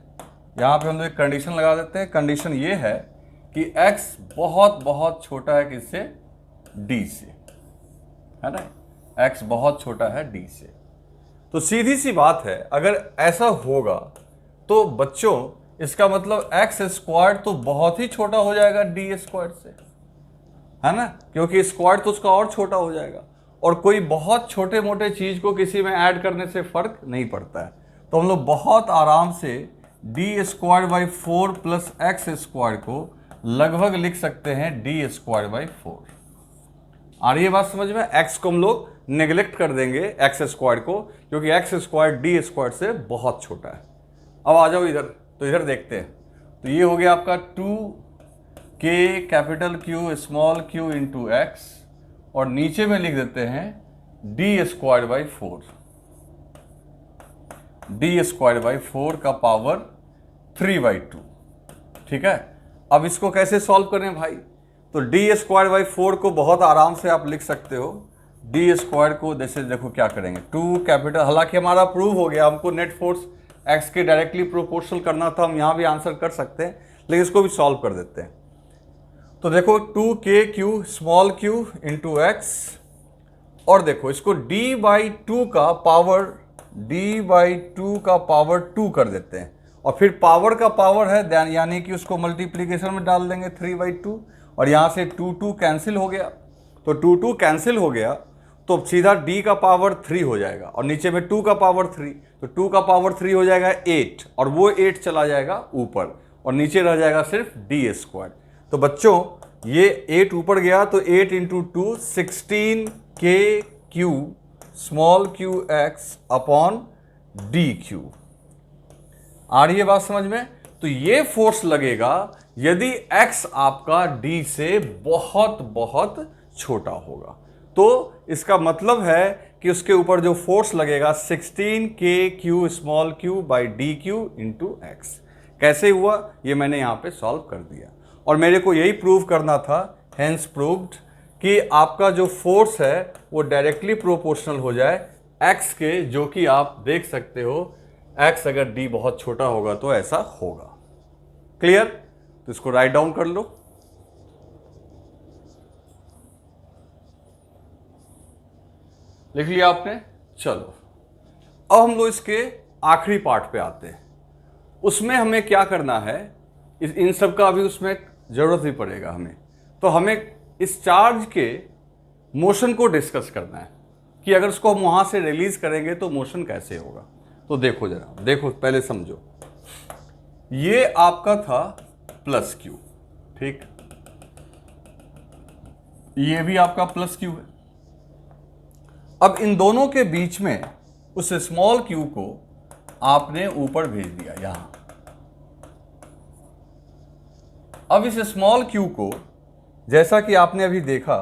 Speaker 1: यहां पे हम लोग एक कंडीशन लगा देते हैं। कंडीशन ये है कि x बहुत बहुत छोटा है किससे, d से, है ना। x बहुत छोटा है d से। तो सीधी सी बात है, अगर ऐसा होगा तो बच्चों इसका मतलब एक्स स्क्वायर तो बहुत ही छोटा हो जाएगा डी स्क्वायर से, है ना, क्योंकि स्क्वायर तो उसका और छोटा हो जाएगा, और कोई बहुत छोटे मोटे चीज को किसी में ऐड करने से फर्क नहीं पड़ता है। तो हम लोग बहुत आराम से D square by 4 plus x square को लगभग लिख सकते हैं डी स्क्वायर बाई 4। आ रही है बात समझ में? एक्स को हम लोग नेग्लेक्ट कर देंगे, एक्स स्क्वायर को, क्योंकि एक्स स्क्वायर डी स्क्वायर से बहुत छोटा है। अब आ जाओ इधर, तो इधर देखते हैं। तो ये हो गया आपका 2k capital Q small q into x, और नीचे में लिख देते हैं D square by 4, D square by 4 का पावर 3/2। ठीक है, अब इसको कैसे सॉल्व करें भाई? तो डी स्क्वायर बाई 4 को बहुत आराम से आप लिख सकते हो। डी स्क्वायर को जैसे देखो क्या करेंगे, 2 कैपिटल, हालांकि हमारा प्रूव हो गया, हमको नेट फोर्स एक्स के डायरेक्टली प्रोपोर्शनल करना था, हम यहाँ भी आंसर कर सकते हैं, लेकिन इसको भी सॉल्व कर देते हैं। तो देखो 2k small q into x, और देखो इसको d/2 का पावर 2 कर देते हैं, और फिर पावर का पावर है यानी कि उसको मल्टीप्लीकेशन में डाल देंगे 3/2, और यहाँ से 2 कैंसिल हो गया। तो 2 कैंसिल हो गया तो सीधा d का पावर 3 हो जाएगा, और नीचे में 2 का पावर 3, तो 2 का पावर 3 हो जाएगा 8, और वो 8 चला जाएगा ऊपर, और नीचे रह जाएगा सिर्फ डी स्क्वायर। तो बच्चों ये 8 ऊपर गया, तो 8 into 2 16k small q x upon d q. आ रही है बात समझ में? तो ये फोर्स लगेगा यदि x आपका d से बहुत बहुत छोटा होगा, तो इसका मतलब है कि उसके ऊपर जो फोर्स लगेगा 16k small Q by D q into x. कैसे हुआ ये मैंने यहाँ पे सॉल्व कर दिया, और मेरे को यही प्रूव करना था, हेंस प्रूव्ड, कि आपका जो फोर्स है वो डायरेक्टली प्रोपोर्शनल हो जाए x के, जो कि आप देख सकते हो x अगर d बहुत छोटा होगा तो ऐसा होगा। क्लियर? तो इसको राइट डाउन कर लो। लिख लिया आपने? चलो अब हम लोग इसके आखिरी पार्ट पे आते हैं। उसमें हमें क्या करना है, इन सब का अभी उसमें जरूरत भी पड़ेगा हमें। तो हमें इस चार्ज के मोशन को डिस्कस करना है कि अगर उसको हम वहां से रिलीज करेंगे तो मोशन कैसे होगा। तो देखो जरा, देखो पहले समझो, ये आपका था प्लस क्यू, ठीक, ये भी आपका प्लस क्यू है। अब इन दोनों के बीच में उस स्मॉल क्यू को आपने ऊपर भेज दिया यहां। अब इस स्मॉल क्यू को, जैसा कि आपने अभी देखा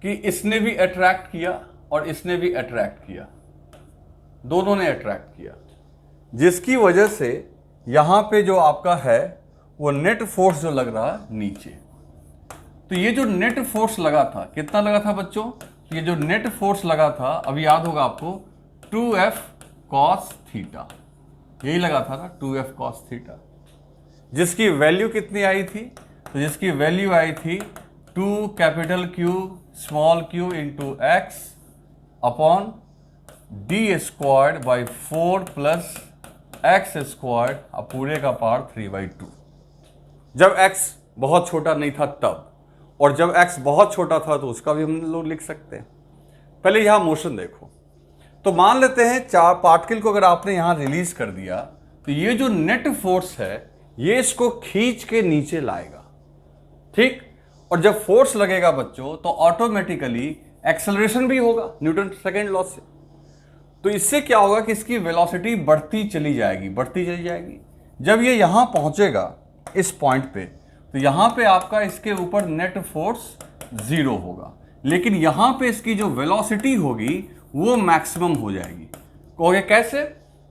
Speaker 1: कि इसने भी अट्रैक्ट किया और इसने भी अट्रैक्ट किया, दोनों ने अट्रैक्ट किया, जिसकी वजह से यहां पे जो आपका है वो नेट फोर्स जो लग रहा है नीचे। तो ये जो नेट फोर्स लगा था, कितना लगा था बच्चों? ये जो नेट फोर्स लगा था, अभी याद होगा आपको, 2f cos थीटा, यही लगा था ना, 2f cos थीटा, जिसकी वैल्यू कितनी आई थी? तो जिसकी वैल्यू आई थी 2 capital Q small q into x upon d square by 4 plus x square पूरे का पावर 3/2। जब x बहुत छोटा नहीं था तब, और जब x बहुत छोटा था तो उसका भी हम लोग लिख सकते हैं। पहले यहां मोशन देखो, तो मान लेते हैं चार पार्टिकल को अगर आपने यहां रिलीज कर दिया, तो ये जो नेट फोर्स है ये इसको खींच के नीचे लाएगा, ठीक, और जब फोर्स लगेगा बच्चों तो ऑटोमेटिकली एक्सेलरेशन भी होगा न्यूटन सेकेंड लॉ से। तो इससे क्या होगा कि इसकी वेलोसिटी बढ़ती चली जाएगी। जब ये यहां पहुंचेगा इस पॉइंट पे, तो यहां पे आपका इसके ऊपर नेट फोर्स 0 होगा, लेकिन यहां पे इसकी जो वेलोसिटी होगी वो मैक्सिमम हो जाएगी। कहोगे कैसे?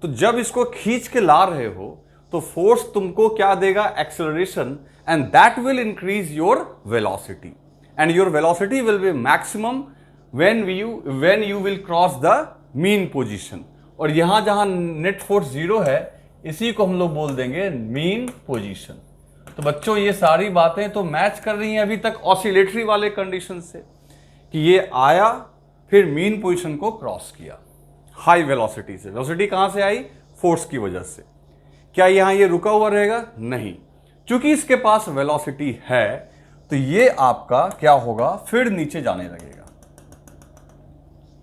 Speaker 1: तो जब इसको खींच के ला रहे हो तो फोर्स तुमको क्या देगा? Acceleration, and that will increase your velocity, and your velocity will be maximum when you will cross the mean position. और यहां जहां नेट फोर्स 0 है, इसी को हम लोग बोल देंगे मीन पोजीशन। तो बच्चों ये सारी बातें तो मैच कर रही हैं अभी तक ऑसिलेटरी वाले कंडीशन से, कि ये आया फिर मीन पोजीशन को क्रॉस किया। हाई वेलोसिटी से। वेलोसिटी कहां से आई? फोर्स की वजह से। क्या यहां ये रुका हुआ रहेगा? नहीं, क्योंकि इसके पास वेलोसिटी है तो ये आपका क्या होगा, फिर नीचे जाने लगेगा,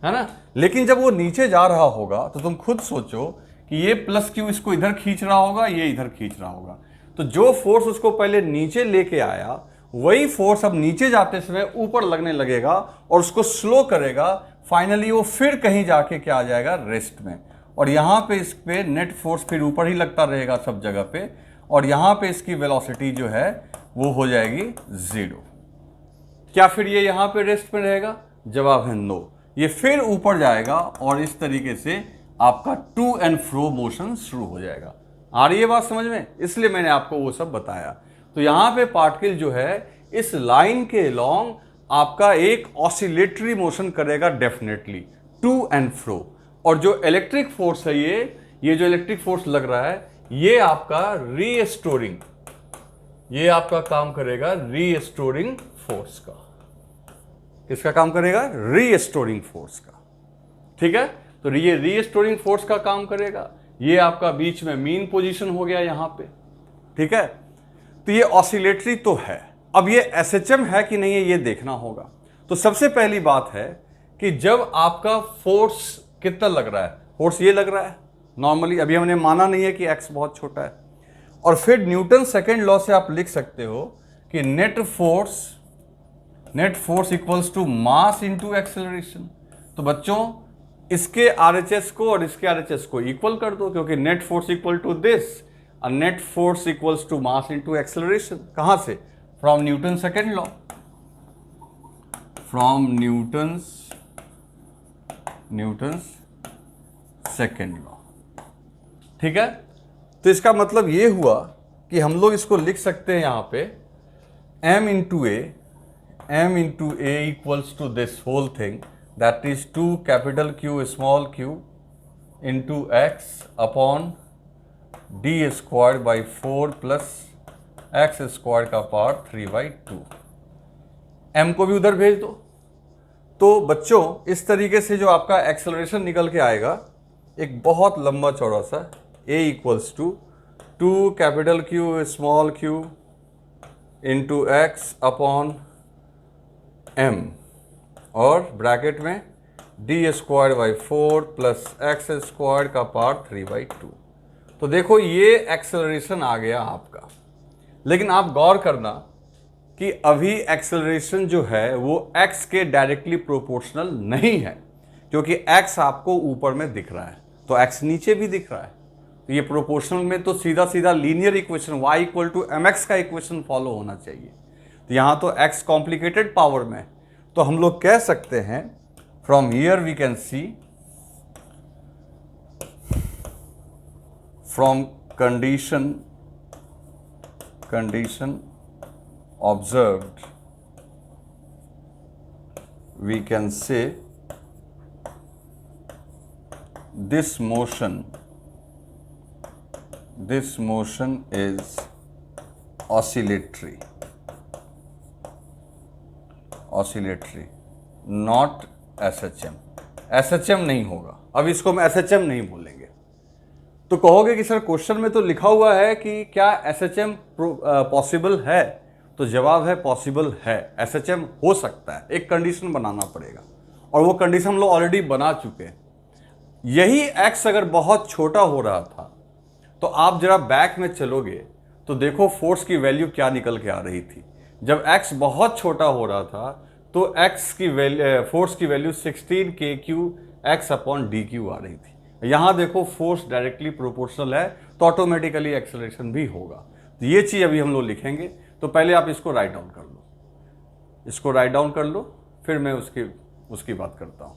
Speaker 1: है ना। लेकिन जब वो नीचे जा रहा होगा तो तुम खुद सोचो कि ये प्लस क्यू इसको इधर खींच रहा होगा, ये इधर खींच रहा होगा, तो जो फोर्स उसको पहले नीचे लेके आया वही फोर्स अब नीचे जाते समय ऊपर लगने लगेगा और उसको स्लो करेगा। फाइनली वो फिर कहीं जाके क्या आ जाएगा, रेस्ट में। और यहां पे इस पे नेट फोर्स फिर ऊपर ही लगता रहेगा सब जगह पे, और यहां पे इसकी वेलोसिटी जो है वो हो जाएगी 0। क्या फिर ये यहां पे रेस्ट में रहेगा? जवाब है नो, ये फिर ऊपर जाएगा और इस तरीके से आपका टू एंड फ्रो मोशन शुरू हो जाएगा। आ रही है बात समझ में? इसलिए मैंने आपको वो सब बताया। तो यहां पे पार्टिकल जो है इस लाइन के लॉन्ग आपका एक ऑसिलेटरी मोशन करेगा डेफिनेटली, टू एंड फ्रो। और जो इलेक्ट्रिक फोर्स है ये जो इलेक्ट्रिक फोर्स लग रहा है ये आपका रीस्टोरिंग, ये आपका काम करेगा रीस्टोरिंग फोर्स का। किसका काम करेगा? रीस्टोरिंग फोर्स का। ठीक है, तो ये रीस्टोरिंग फोर्स का काम करेगा। ये आपका बीच में मीन पोजीशन हो गया यहां पे। ठीक है, तो ये ऑसिलेटरी तो है। अब ये एसएचएम है कि नहीं है ये देखना होगा। तो सबसे पहली बात है कि जब आपका फोर्स कितना लग रहा है, फोर्स ये लग रहा है नॉर्मली, अभी हमने माना नहीं है कि एक्स बहुत छोटा है, और फिर न्यूटन सेकेंड लॉ से आप लिख सकते हो कि net force equals to mass into acceleration. तो बच्चों इसके आरएचएस को और इसके आरएचएस को इक्वल कर दो, क्योंकि net force equal to this और net force equals to mass into acceleration. कहां से? From Newton second law, from Newton's second law. ठीक है, तो इसका मतलब ये हुआ कि हम लोग इसको लिख सकते हैं यहां पे m into a equals to this whole thing, that is 2 capital Q small q into x upon d square by 4 plus x square का पावर 3/2। m को भी उधर भेज दो। तो बच्चों इस तरीके से जो आपका एक्सेलरेशन निकल के आएगा एक बहुत लंबा चौड़ा सा, a equals to 2 capital Q small q into x upon m और ब्रैकेट में d square by 4 plus x square का पावर 3/2। तो देखो ये एक्सेलरेशन आ गया आपका। लेकिन आप गौर करना कि अभी एक्सेलरेशन जो है वो x के डायरेक्टली प्रोपोर्शनल नहीं है, क्योंकि x आपको ऊपर में दिख रहा है तो x नीचे भी दिख रहा है। तो ये प्रोपोर्शनल में तो सीधा सीधा linear equation y equal to mx का इक्वेशन फॉलो होना चाहिए। तो यहां तो x कॉम्प्लिकेटेड पावर में, तो हम लोग कह सकते हैं from here we can see from condition observed we can say this motion is oscillatory not SHM नहीं होगा। अब इसको हम SHM नहीं बोलेंगे। तो कहोगे कि सर क्वेश्चन में तो लिखा हुआ है कि क्या SHM पॉसिबल है, तो जवाब है पॉसिबल है, SHM हो सकता है। एक कंडीशन बनाना पड़ेगा और वो कंडीशन हम लोग ऑलरेडी बना चुके हैं। यही x अगर बहुत छोटा हो रहा था तो आप जरा बैक में चलोगे तो देखो फोर्स की वैल्यू क्या निकल के आ रही थी। जब x बहुत छोटा हो रहा था तो x की वैल्यू, फोर्स की value 16 kq x upon dq आ रही थी। यहां देखो फोर्स डायरेक्टली प्रोपोर्शनल है तो ऑटोमेटिकली एक्सेलरेशन भी होगा। तो ये चीज अभी हम लोग लिखेंगे। तो पहले आप इसको राइट डाउन कर लो, इसको राइट डाउन कर लो, फिर मैं उसकी बात करता हूं।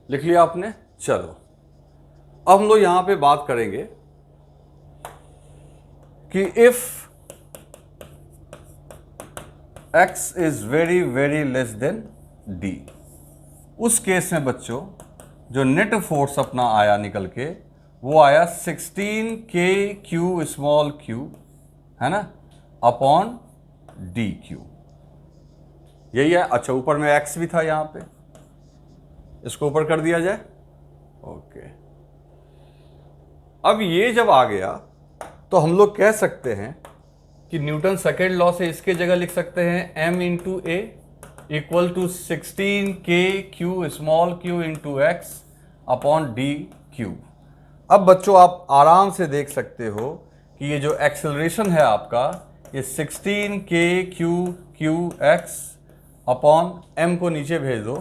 Speaker 1: लिख लिया आपने? चलो अब हम लोग यहां पे बात करेंगे कि if x is very very less than d, उस केस में बच्चों जो नेट फोर्स अपना आया निकल के वो आया 16 kq स्मॉल q, है ना, अपॉन डी क्यू, यही है। अच्छा, ऊपर में एक्स भी था यहां पे, इसको ऊपर कर दिया जाए। ओके, अब ये जब आ गया तो हम लोग कह सकते हैं कि न्यूटन सेकेंड लॉ से इसके जगह लिख सकते हैं m into a equal to 16 k Q small q into x upon d cube. अब बच्चों आप आराम से देख सकते हो कि ये जो एक्सेलरेशन है आपका, ये 16 k Q x upon M को नीचे भेज दो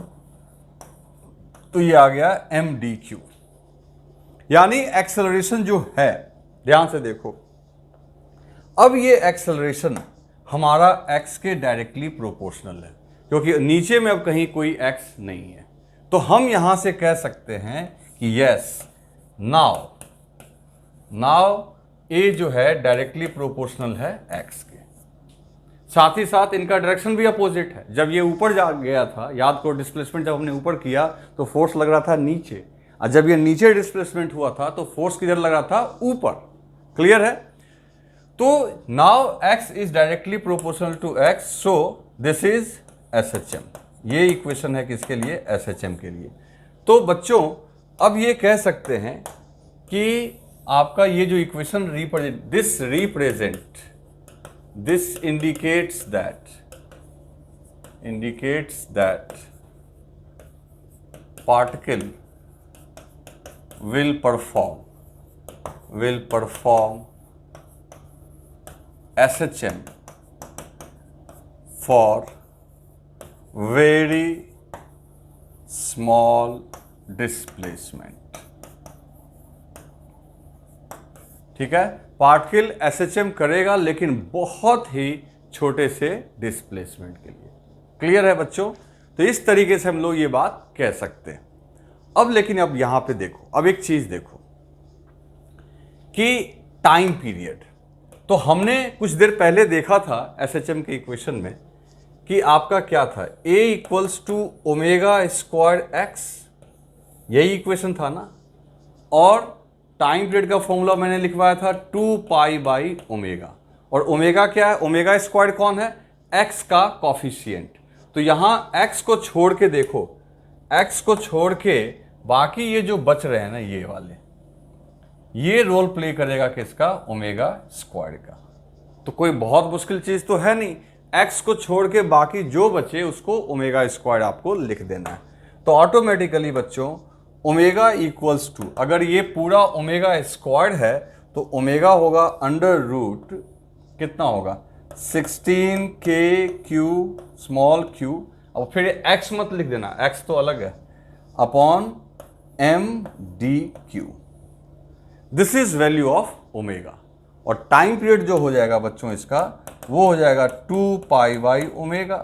Speaker 1: तो ये आ गया एम डी क्यू। यानी एक्सेलरेशन जो है, ध्यान से देखो, अब ये एक्सेलरेशन हमारा एक्स के डायरेक्टली प्रोपोर्शनल है, क्योंकि नीचे में अब कहीं कोई एक्स नहीं है। तो हम यहां से कह सकते हैं कि यस, नाउ ए जो है डायरेक्टली प्रोपोर्शनल है एक्स के। साथ ही साथ इनका डायरेक्शन भी अपोजिट है। जब ये ऊपर जा गया था, याद करो डिस्प्लेसमेंट जब हमने ऊपर किया तो फोर्स लग रहा था नीचे, और जब ये नीचे डिस्प्लेसमेंट हुआ था तो फोर्स किधर लग रहा था? ऊपर। क्लियर है? तो now x is directly proportional to x, so this is SHM। ये इक्वेशन है किसके लिए? SHM के लिए। तो बच्चों अब ये कह सकते हैं कि आपका ये जो equation this indicates that particle will perform SHM for very small displacement। ठीक है, पार्टिकल SHM करेगा लेकिन बहुत ही छोटे से डिस्प्लेसमेंट के लिए। क्लियर है बच्चों? तो इस तरीके से हम लोग ये बात कह सकते हैं। अब लेकिन अब यहां पे देखो, अब एक चीज देखो कि टाइम पीरियड, तो हमने कुछ देर पहले देखा था SHM के इक्वेशन में कि आपका क्या था? A equals to omega square x, यही इक्वेशन था ना। और टाइम पीरियड का फॉर्मूला मैंने लिखवाया था 2 पाई बाई ओमेगा। और ओमेगा क्या है? ओमेगा स्क्वायर कौन है? एक्स का कॉफिशिएंट। तो यहां एक्स को छोड़ के देखो, एक्स को छोड़ के बाकी ये जो बच रहे हैं ना, ये वाले, ये रोल प्ले करेगा किसका? ओमेगा स्क्वायर का। तो कोई बहुत मुश्किल चीज तो है नहीं, एक्स को छोड़ के बाकी जो बचे उसको ओमेगा स्क्वायर आपको लिख देना है। तो ऑटोमेटिकली बच्चों ओमेगा इक्वल्स टू, अगर ये पूरा ओमेगा स्क्वायर है तो ओमेगा होगा अंडर रूट कितना होगा? 16 के क्यू स्मॉल क्यू, अब फिर एक्स मत लिख देना, एक्स तो अलग है, upon m d q. This is value of omega. और टाइम पीरियड जो हो जाएगा बच्चों इसका, वो हो जाएगा 2 पाई बाई ओमेगा।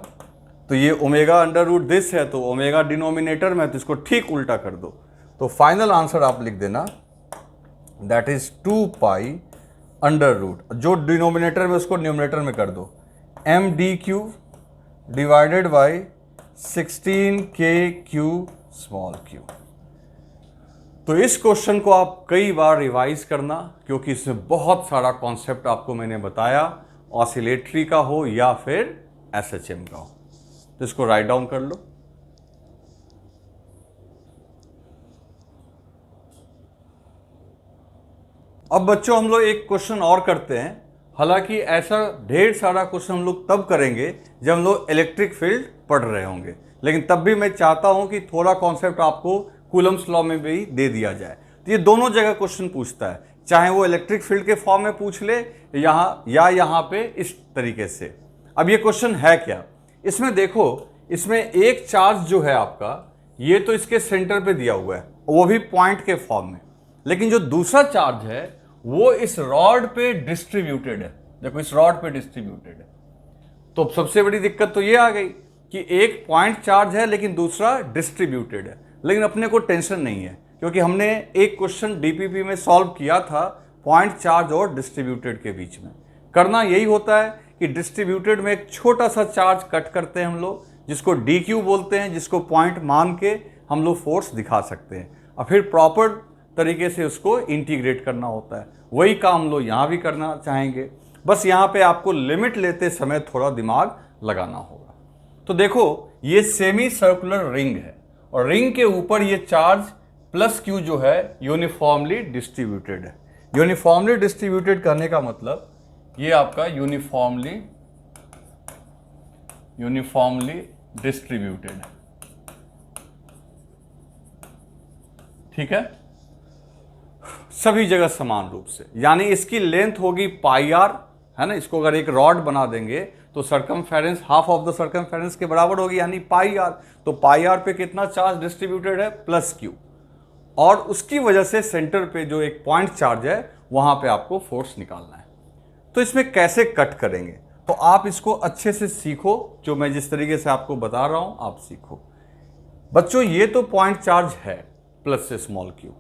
Speaker 1: तो ये ओमेगा अंडर रूट दिस है, तो ओमेगा डिनोमिनेटर में, तो इसको ठीक उल्टा कर दो। तो फाइनल आंसर आप लिख देना, that is 2 pi under root, जो डिनोमिनेटर में उसको न्यूमिनेटर में कर दो, m d q divided by 16 k Q small Q. तो इस क्वेश्चन को आप कई बार रिवाइज करना, क्योंकि इसमें बहुत सारा कॉन्सेप्ट आपको मैंने बताया, ऑसिलेटरी का हो या फिर SHM का हो। तो इसको राइट डाउन कर लो। अब बच्चों हम लोग एक क्वेश्चन और करते हैं। हालांकि ऐसा ढेर सारा क्वेश्चन हम लोग तब करेंगे जब हम लोग इलेक्ट्रिक फील्ड पढ़ रहे होंगे, लेकिन तब भी मैं चाहता हूं कि थोड़ा कॉन्सेप्ट आपको कूलम्स लॉ में भी दे दिया जाए। तो ये दोनों जगह क्वेश्चन पूछता है, चाहे वो इलेक्ट्रिक फील्ड के फॉर्म में पूछ ले यहाँ पे इस तरीके से। अब ये क्वेश्चन है क्या? इसमें देखो, इसमें एक चार्ज जो है आपका, ये तो इसके सेंटर पे दिया हुआ है, वो भी पॉइंट के फॉर्म में, लेकिन जो दूसरा चार्ज है वो इस रॉड पे डिस्ट्रीब्यूटेड है। देखो इस रॉड पे डिस्ट्रीब्यूटेड है। तो सबसे बड़ी दिक्कत तो ये आ गई कि एक पॉइंट चार्ज है लेकिन दूसरा डिस्ट्रीब्यूटेड है। लेकिन अपने को टेंशन नहीं है, क्योंकि हमने एक क्वेश्चन डीपीपी में सॉल्व किया था पॉइंट चार्ज और डिस्ट्रीब्यूटेड के बीच में। करना यही होता है कि डिस्ट्रीब्यूटेड में एक छोटा सा चार्ज कट करते हैं हम लोग, जिसको डी क्यू बोलते हैं, जिसको पॉइंट मान के हम लोग फोर्स दिखा सकते हैं, और फिर प्रॉपर तरीके से उसको इंटीग्रेट करना होता है। वही काम हम लोग यहाँ भी करना चाहेंगे। बस यहाँ पे आपको लिमिट लेते समय थोड़ा दिमाग लगाना होगा। तो देखो ये सेमी सर्कुलर रिंग है और रिंग के ऊपर ये चार्ज प्लस क्यू जो है यूनिफॉर्मली डिस्ट्रीब्यूटेड है। यूनिफॉर्मली डिस्ट्रीब्यूटेड करने का मतलब ये आपका यूनिफॉर्मली डिस्ट्रीब्यूटेड, ठीक है, सभी जगह समान रूप से। यानी इसकी लेंथ होगी पाई आर, है ना। इसको अगर एक रॉड बना देंगे तो circumference half of the circumference के बराबर होगी, यानी पाई आर। तो पाई आर पे कितना चार्ज डिस्ट्रीब्यूटेड है, प्लस क्यू, और उसकी वजह से सेंटर पे जो एक पॉइंट चार्ज है वहां पे आपको फोर्स निकालना है। तो इसमें कैसे कट करेंगे, तो आप इसको अच्छे से सीखो, जो मैं जिस तरीके से आपको बता रहा हूं आप सीखो। बच्चों ये तो पॉइंट चार्ज है प्लस से स्मॉल क्यू,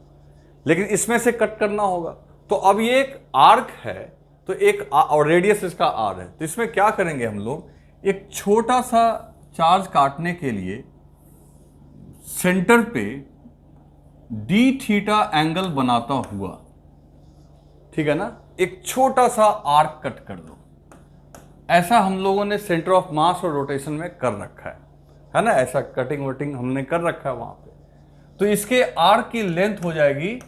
Speaker 1: लेकिन इसमें से कट करना होगा। तो अब ये एक आर्क है, तो एक और रेडियस इसका आर है, तो इसमें क्या करेंगे हम लोग, एक छोटा सा चार्ज काटने के लिए सेंटर पे डी थीटा एंगल बनाता हुआ, ठीक है ना, एक छोटा सा आर्क कट कर दो। ऐसा हम लोगों ने सेंटर ऑफ मास और रोटेशन में कर रखा है ना, ऐसा कटिंग वटिंग हमने कर रखा है वहां पे। तो इसके आर्क की लेंथ हो जाएगी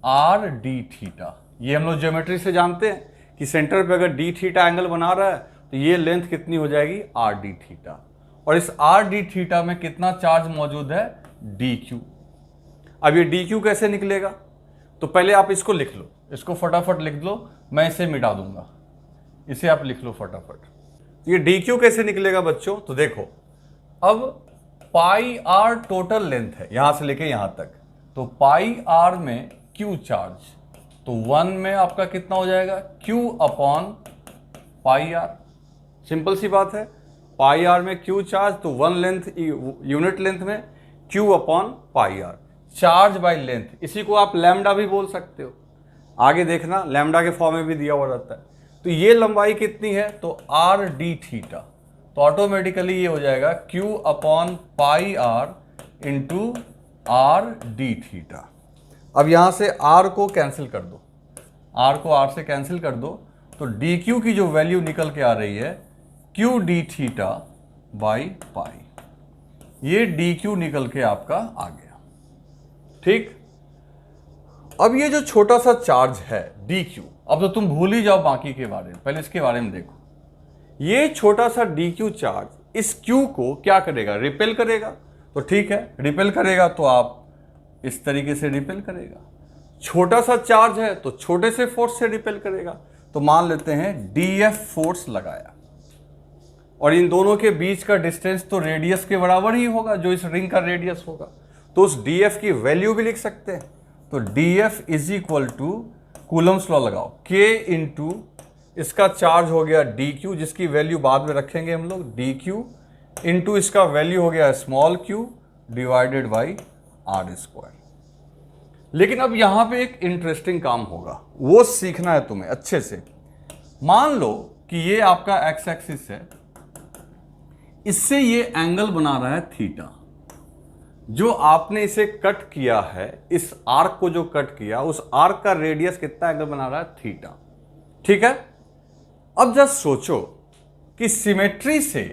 Speaker 1: आर डी थीटा। ये हम लोग ज्योमेट्री से जानते हैं कि सेंटर पे अगर डी थीटा एंगल बना रहा है तो ये लेंथ कितनी हो जाएगी, आर डी थीटा। और इस आर डी थीटा में कितना चार्ज मौजूद है, डी क्यू। अब ये डी क्यू कैसे निकलेगा, तो पहले आप इसको लिख लो, इसको फटाफट लिख लो, मैं इसे मिटा दूंगा, इसे आप लिख लो फटाफट। ये डी क्यू कैसे निकलेगा बच्चों, तो देखो अब पाई आर टोटल लेंथ है यहां से लेके यहां तक, तो पाई आर में क्यू चार्ज, तो 1 में आपका कितना हो जाएगा, q upon pi r. Simple सी बात है, पाई आर में क्यू चार्ज, तो 1 लेंथ यूनिट लेंथ में q upon pi r. Charge by length, इसी को आप लैम्डा भी बोल सकते हो, आगे देखना लैम्डा के फॉर्म में भी दिया हुआ रहता है। तो ये लंबाई कितनी है, तो आर डी थीटा, तो ऑटोमेटिकली ये हो जाएगा q upon pi r into r d theta. अब यहां से आर को कैंसिल कर दो, आर को आर से कैंसिल कर दो, तो डी क्यू की जो वैल्यू निकल के आ रही है Q D theta by pi, ये डी क्यू निकल के आपका आ गया, ठीक। अब ये जो छोटा सा चार्ज है डी क्यू, अब तो तुम भूल ही जाओ बाकी के बारे में, पहले इसके बारे में देखो। ये छोटा सा डी क्यू चार्ज इस क्यू को क्या करेगा, रिपेल करेगा। तो ठीक है, रिपेल करेगा तो आप इस तरीके से रिपेल करेगा। छोटा सा चार्ज है तो छोटे से फोर्स से रिपेल करेगा। तो मान लेते हैं डीएफ फोर्स लगाया, और इन दोनों के बीच का डिस्टेंस तो रेडियस के बराबर ही होगा, जो इस रिंग का रेडियस होगा। तो उस डीएफ की वैल्यू भी लिख सकते हैं, तो DF is equal to, Coulomb's law लगाओ, के इंटू इसका चार्ज हो गया डी क्यू, जिसकी वैल्यू बाद में रखेंगे हम लोग, डी क्यू इंटू इसका वैल्यू हो गया small q divided by r square. लेकिन अब यहां पे एक इंटरेस्टिंग काम होगा, वो सीखना है तुम्हें अच्छे से। मान लो कि ये आपका एक्स एक्सिस है, इससे ये एंगल बना रहा है थीटा, जो आपने इसे कट किया है, इस आर्क को जो कट किया, उस आर्क का रेडियस कितना एंगल बना रहा है, थीटा, ठीक है। अब जस्ट सोचो कि सिमेट्री से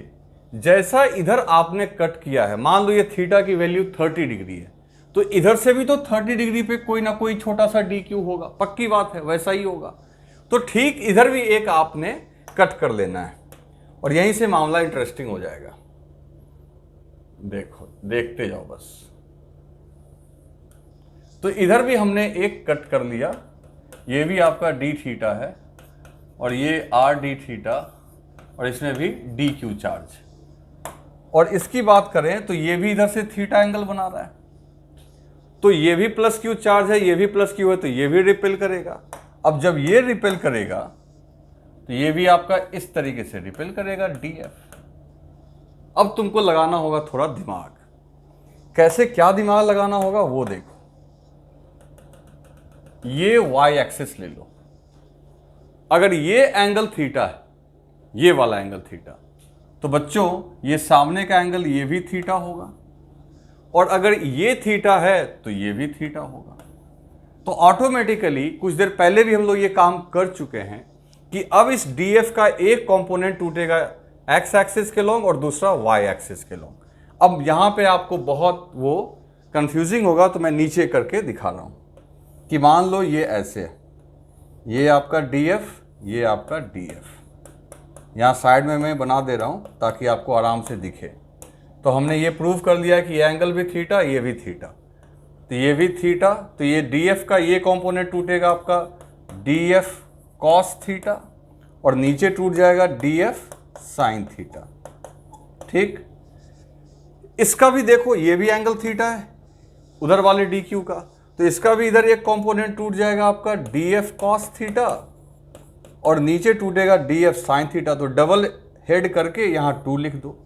Speaker 1: जैसा इधर आपने कट किया है, मान लो ये थीटा की वैल्यू 30 डिग्री है, तो इधर से भी तो 30 डिग्री पे कोई ना कोई छोटा सा डी क्यू होगा, पक्की बात है, वैसा ही होगा। तो ठीक इधर भी एक आपने कट कर लेना है, और यहीं से मामला इंटरेस्टिंग हो जाएगा। देखो, देखते जाओ बस। तो इधर भी हमने एक कट कर लिया, ये भी आपका डी थीटा है, और ये आर डी थीटा, और इसमें भी डी क्यू चार्ज। और इसकी बात करें तो ये भी इधर से थीटा एंगल बना रहा है, तो ये भी प्लस क्यू चार्ज है, ये भी प्लस क्यू है, तो ये भी रिपेल करेगा। अब जब ये रिपेल करेगा तो ये भी आपका इस तरीके से रिपेल करेगा, डीएफ। अब तुमको लगाना होगा थोड़ा दिमाग, कैसे क्या दिमाग लगाना होगा वो देखो। ये वाई एक्सिस ले लो, अगर ये एंगल थीटा है, ये वाला एंगल थीटा, तो बच्चों ये सामने का एंगल ये भी थीटा होगा, और अगर ये थीटा है तो ये भी थीटा होगा। तो ऑटोमेटिकली कुछ देर पहले भी हम लोग ये काम कर चुके हैं कि अब इस DF का एक कंपोनेंट टूटेगा x एक्सिस के लॉन्ग और दूसरा y एक्सिस के लॉन्ग। अब यहां पे आपको बहुत वो कंफ्यूजिंग होगा, तो मैं नीचे करके दिखा रहा हूं कि मान लो ये ऐसे है, ये आपका DF, ये आपका DF, यहां साइड में मैं बना दे रहा हूं ताकि आपको आराम से दिखे। तो हमने ये प्रूव कर लिया कि ये एंगल भी थीटा, ये भी थीटा, तो ये भी थीटा, तो ये DF का ये कंपोनेंट टूटेगा आपका DF कॉस थीटा और नीचे टूट जाएगा DF साइन थीटा। ठीक, इसका भी देखो, ये भी एंगल थीटा है उधर वाले DQ का, तो इसका भी इधर एक कंपोनेंट टूट जाएगा आपका DF कॉस थीटा और नीचे टूटेगा DF साइन थीटा। तो डबल हेड करके यहाँ 2 लिख दो।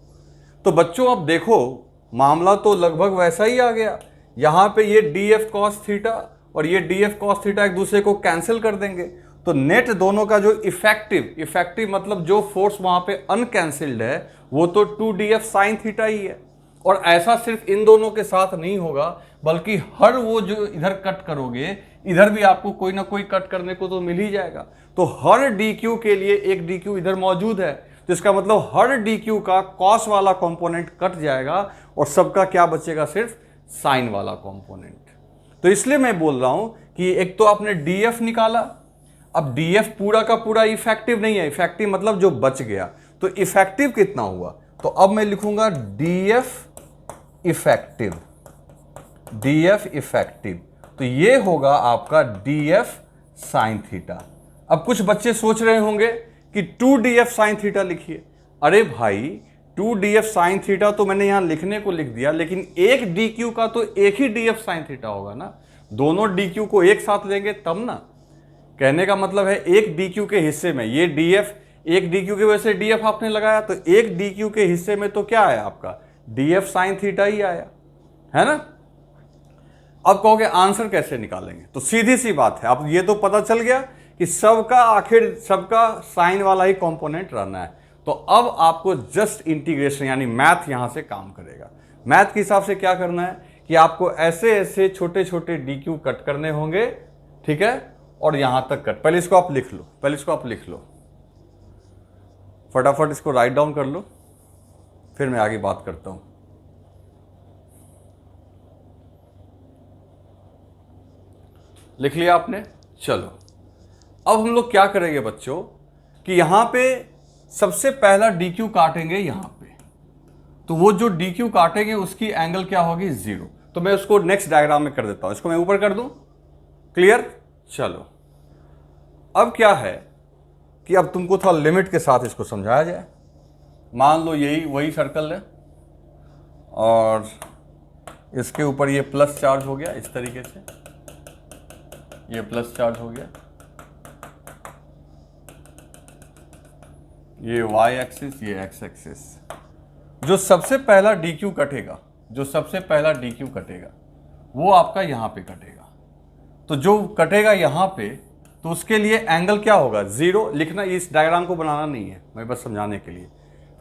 Speaker 1: तो बच्चों अब देखो मामला तो लगभग वैसा ही आ गया। यहाँ पे ये DF कॉस थीटा और ये DF कॉस थीटा एक दूसरे को कैंसिल कर देंगे, तो नेट दोनों का जो इफेक्टिव मतलब जो फोर्स वहाँ पे अनकैंसिल्ड है वो तो 2DF साइन थीटा ही है। और ऐसा सिर्फ इन दोनों के साथ नहीं होगा, बल्कि हर वो जो इधर कट करोगे इधर भी आपको कोई ना कोई कट करने को तो मिल ही जाएगा। तो हर DQ के लिए एक DQ इधर मौजूद है, तो इसका मतलब हर DQ का कॉस वाला कंपोनेंट कट जाएगा और सबका क्या बचेगा, सिर्फ साइन वाला कंपोनेंट। तो इसलिए मैं बोल रहा हूं कि एक तो आपने DF निकाला, अब DF पूरा का पूरा इफेक्टिव नहीं है, इफेक्टिव मतलब जो बच गया, तो इफेक्टिव कितना हुआ, तो अब मैं लिखूंगा DF इफेक्टिव, तो ये होगा आपका DF साइन थीटा। अब कुछ बच्चे सोच रहे होंगे कि 2DF साइन थीटा लिखिए। अरे भाई 2DF साइन थीटा तो मैंने यहां लिखने को लिख दिया, लेकिन एक DQ का तो एक ही DF साइन थीटा होगा ना, दोनों DQ को एक साथ लेंगे तब ना। कहने का मतलब है एक DQ के हिस्से में ये DF, एक DQ की वजह से DF आपने लगाया, तो एक DQ के हिस्से में तो क्या आया आपका DF साइन थीटा ही आया, है ना। अब कहोगे आंसर कैसे निकालेंगे, तो सीधी सी बात है, अब ये तो पता चल गया कि सबका साइन वाला ही कंपोनेंट रहना है। तो अब आपको जस्ट इंटीग्रेशन यानी मैथ यहां से काम करेगा। मैथ के हिसाब से क्या करना है कि आपको ऐसे ऐसे छोटे छोटे DQ कट करने होंगे, ठीक है, और यहां तक कट। पहले इसको आप लिख लो, फटाफट इसको राइट डाउन कर लो, फिर मैं आगे बात करता हूं। लिख लिया आपने, चलो अब हम लोग क्या करेंगे बच्चों कि यहां पे सबसे पहला DQ काटेंगे यहां पे, तो वो जो DQ काटेंगे उसकी एंगल क्या होगी 0। तो मैं उसको नेक्स्ट डायग्राम में कर देता हूं, इसको मैं ऊपर कर दूं, क्लियर। चलो अब क्या है कि अब तुमको थोड़ा लिमिट के साथ इसको समझाया जाए। मान लो यही वही सर्कल है और इसके ऊपर ये प्लस चार्ज हो गया, इस तरीके से ये प्लस चार्ज हो गया, ये y एक्सिस, ये x एक्सिस। जो सबसे पहला DQ कटेगा वो आपका यहां पे कटेगा। तो जो कटेगा यहां पे, तो उसके लिए एंगल क्या होगा 0। लिखना, इस डायग्राम को बनाना नहीं है, मैं बस समझाने के लिए।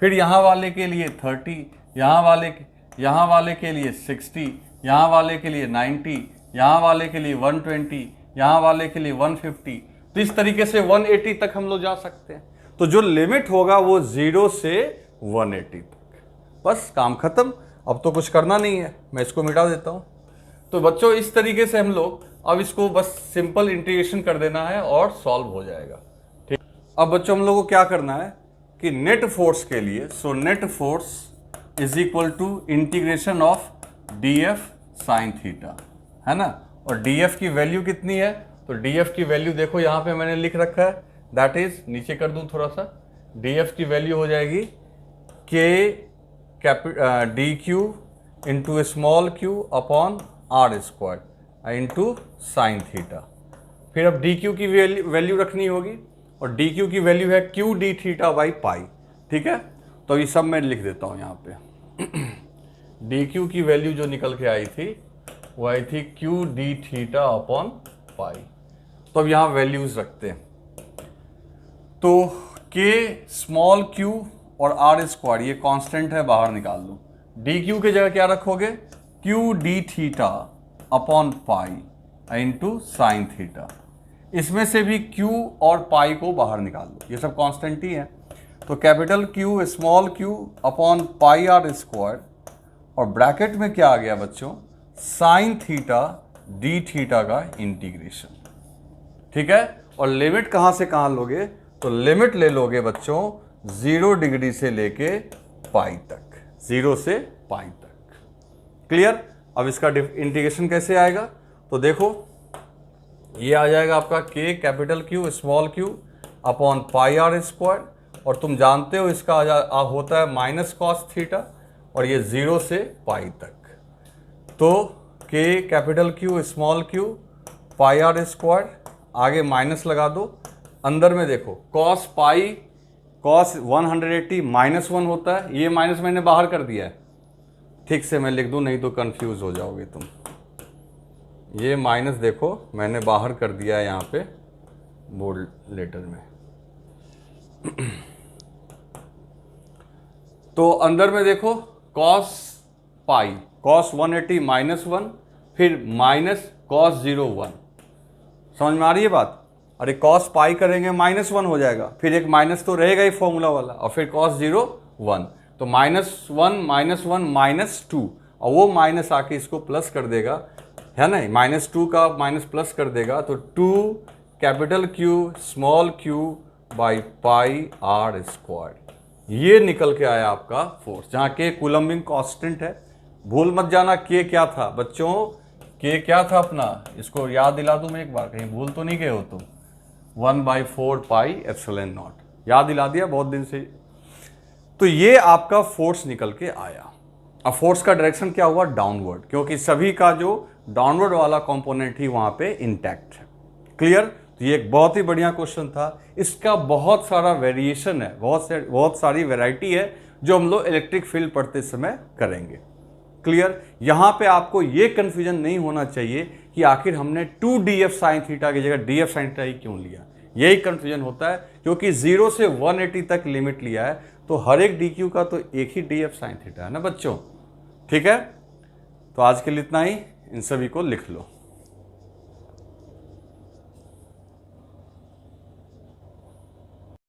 Speaker 1: फिर यहां वाले के लिए 30, यहां वाले के लिए 60, यहां वाले के लिए 90, यहां वाले के लिए 120, यहां वाले के लिए 150। तो इस तरीके से 180 तक हम लोग जा सकते हैं। तो जो लिमिट होगा वो 0 से 180 तक, बस काम खत्म। अब तो कुछ करना नहीं है, मैं इसको मिटा देता हूं। तो बच्चों इस तरीके से हम लोग अब इसको बस सिंपल इंटीग्रेशन कर देना है और सॉल्व हो जाएगा, ठीक। अब बच्चों हम लोग को क्या करना है कि नेट फोर्स के लिए, so net force is equal to integration of DF sine theta, है ना। और DF की वैल्यू कितनी है, तो DF की वैल्यू देखो यहाँ पे मैंने लिख रखा है, दैट इज, नीचे कर दूं थोड़ा सा, DF की वैल्यू हो जाएगी DQ into small q upon R square into sine theta. फिर अब DQ की वैल्यू रखनी होगी और DQ की वैल्यू है Q d theta by pi, ठीक है। तो ये सब मैं लिख देता हूँ यहाँ पे। DQ की वैल्यू जो निकल के आई थी वो आई थी Q d theta upon pi. तो अब यहाँ वैल्यूज रखते हैं, तो K स्मॉल q और R स्क्वायर ये कांस्टेंट है, बाहर निकाल लो। DQ की जगह क्या रखोगे, Q d theta upon pi into sine theta. इसमें से भी Q और पाई को बाहर निकाल दो, ये सब कांस्टेंट ही है। तो capital Q small q upon pi r square, और ब्रैकेट में क्या आ गया बच्चों, साइन थीटा डी थीटा का इंटीग्रेशन। ठीक है, और लिमिट कहाँ से कहाँ लोगे, तो लिमिट ले लोगे बच्चों 0 डिग्री से लेके पाई तक, 0 से पाई तक। क्लियर। अब इसका इंटीग्रेशन कैसे आएगा, तो देखो ये आ जाएगा आपका k capital Q small q upon pi r square, और तुम जानते हो इसका होता है माइनस कॉस थीटा, और ये 0 से पाई तक। तो k capital Q small q pi r square, आगे माइनस लगा दो, अंदर में देखो कॉस पाई कॉस 180 माइनस 1 होता है, ये माइनस मैंने बाहर कर दिया है। ठीक से मैं लिख दूं, नहीं तो कंफ्यूज हो जाओगे तुम। ये माइनस देखो मैंने बाहर कर दिया है यहाँ पे बोल्ड लेटर में। तो अंदर में देखो कॉस पाई कॉस 180 माइनस 1, फिर माइनस कॉस 0 1। समझ में आ रही है बात। अरे कॉस पाई करेंगे माइनस 1 हो जाएगा, फिर एक माइनस तो रहेगा ही फॉर्मूला वाला, और फिर कॉस 0 1, तो माइनस 1 माइनस 2, और वो माइनस आके इसको प्लस कर देगा, है ना, माइनस 2 का माइनस प्लस कर देगा, तो 2 capital Q small q by pi r square. ये निकल के आया आपका फोर्स, जहाँ के कूलम्बिंग कांस्टेंट है। भूल मत जाना के क्या था बच्चों, के क्या था अपना, इसको याद दिला दूं मैं एक बार, कहीं भूल तो नहीं गए हो तुम, 1/4 पाई एप्सिलॉन नॉट, याद दिला दिया बहुत दिन से। तो ये आपका फोर्स निकल के आया। अब फोर्स का डायरेक्शन क्या हुआ, डाउनवर्ड, क्योंकि सभी का जो डाउनवर्ड वाला कंपोनेंट ही वहां पे इंटैक्ट है। क्लियर। तो ये एक बहुत ही बढ़िया क्वेश्चन था, इसका बहुत सारा वेरिएशन है, बहुत सारी वैरायटी है जो हम लोग इलेक्ट्रिक फील्ड पढ़ते समय करेंगे। क्लियर। यहां पे आपको ये कंफ्यूजन नहीं होना चाहिए कि आखिर हमने 2df साइन थीटा की जगह df साइन थीटा ही क्यों लिया, यही कंफ्यूजन होता है, क्योंकि 0 से 180 तक लिमिट लिया है, तो हर एक dq का तो एक ही df साइन थीटा है ना बच्चों। ठीक है, तो आज के लिए इतना ही, इन सभी को लिख लो।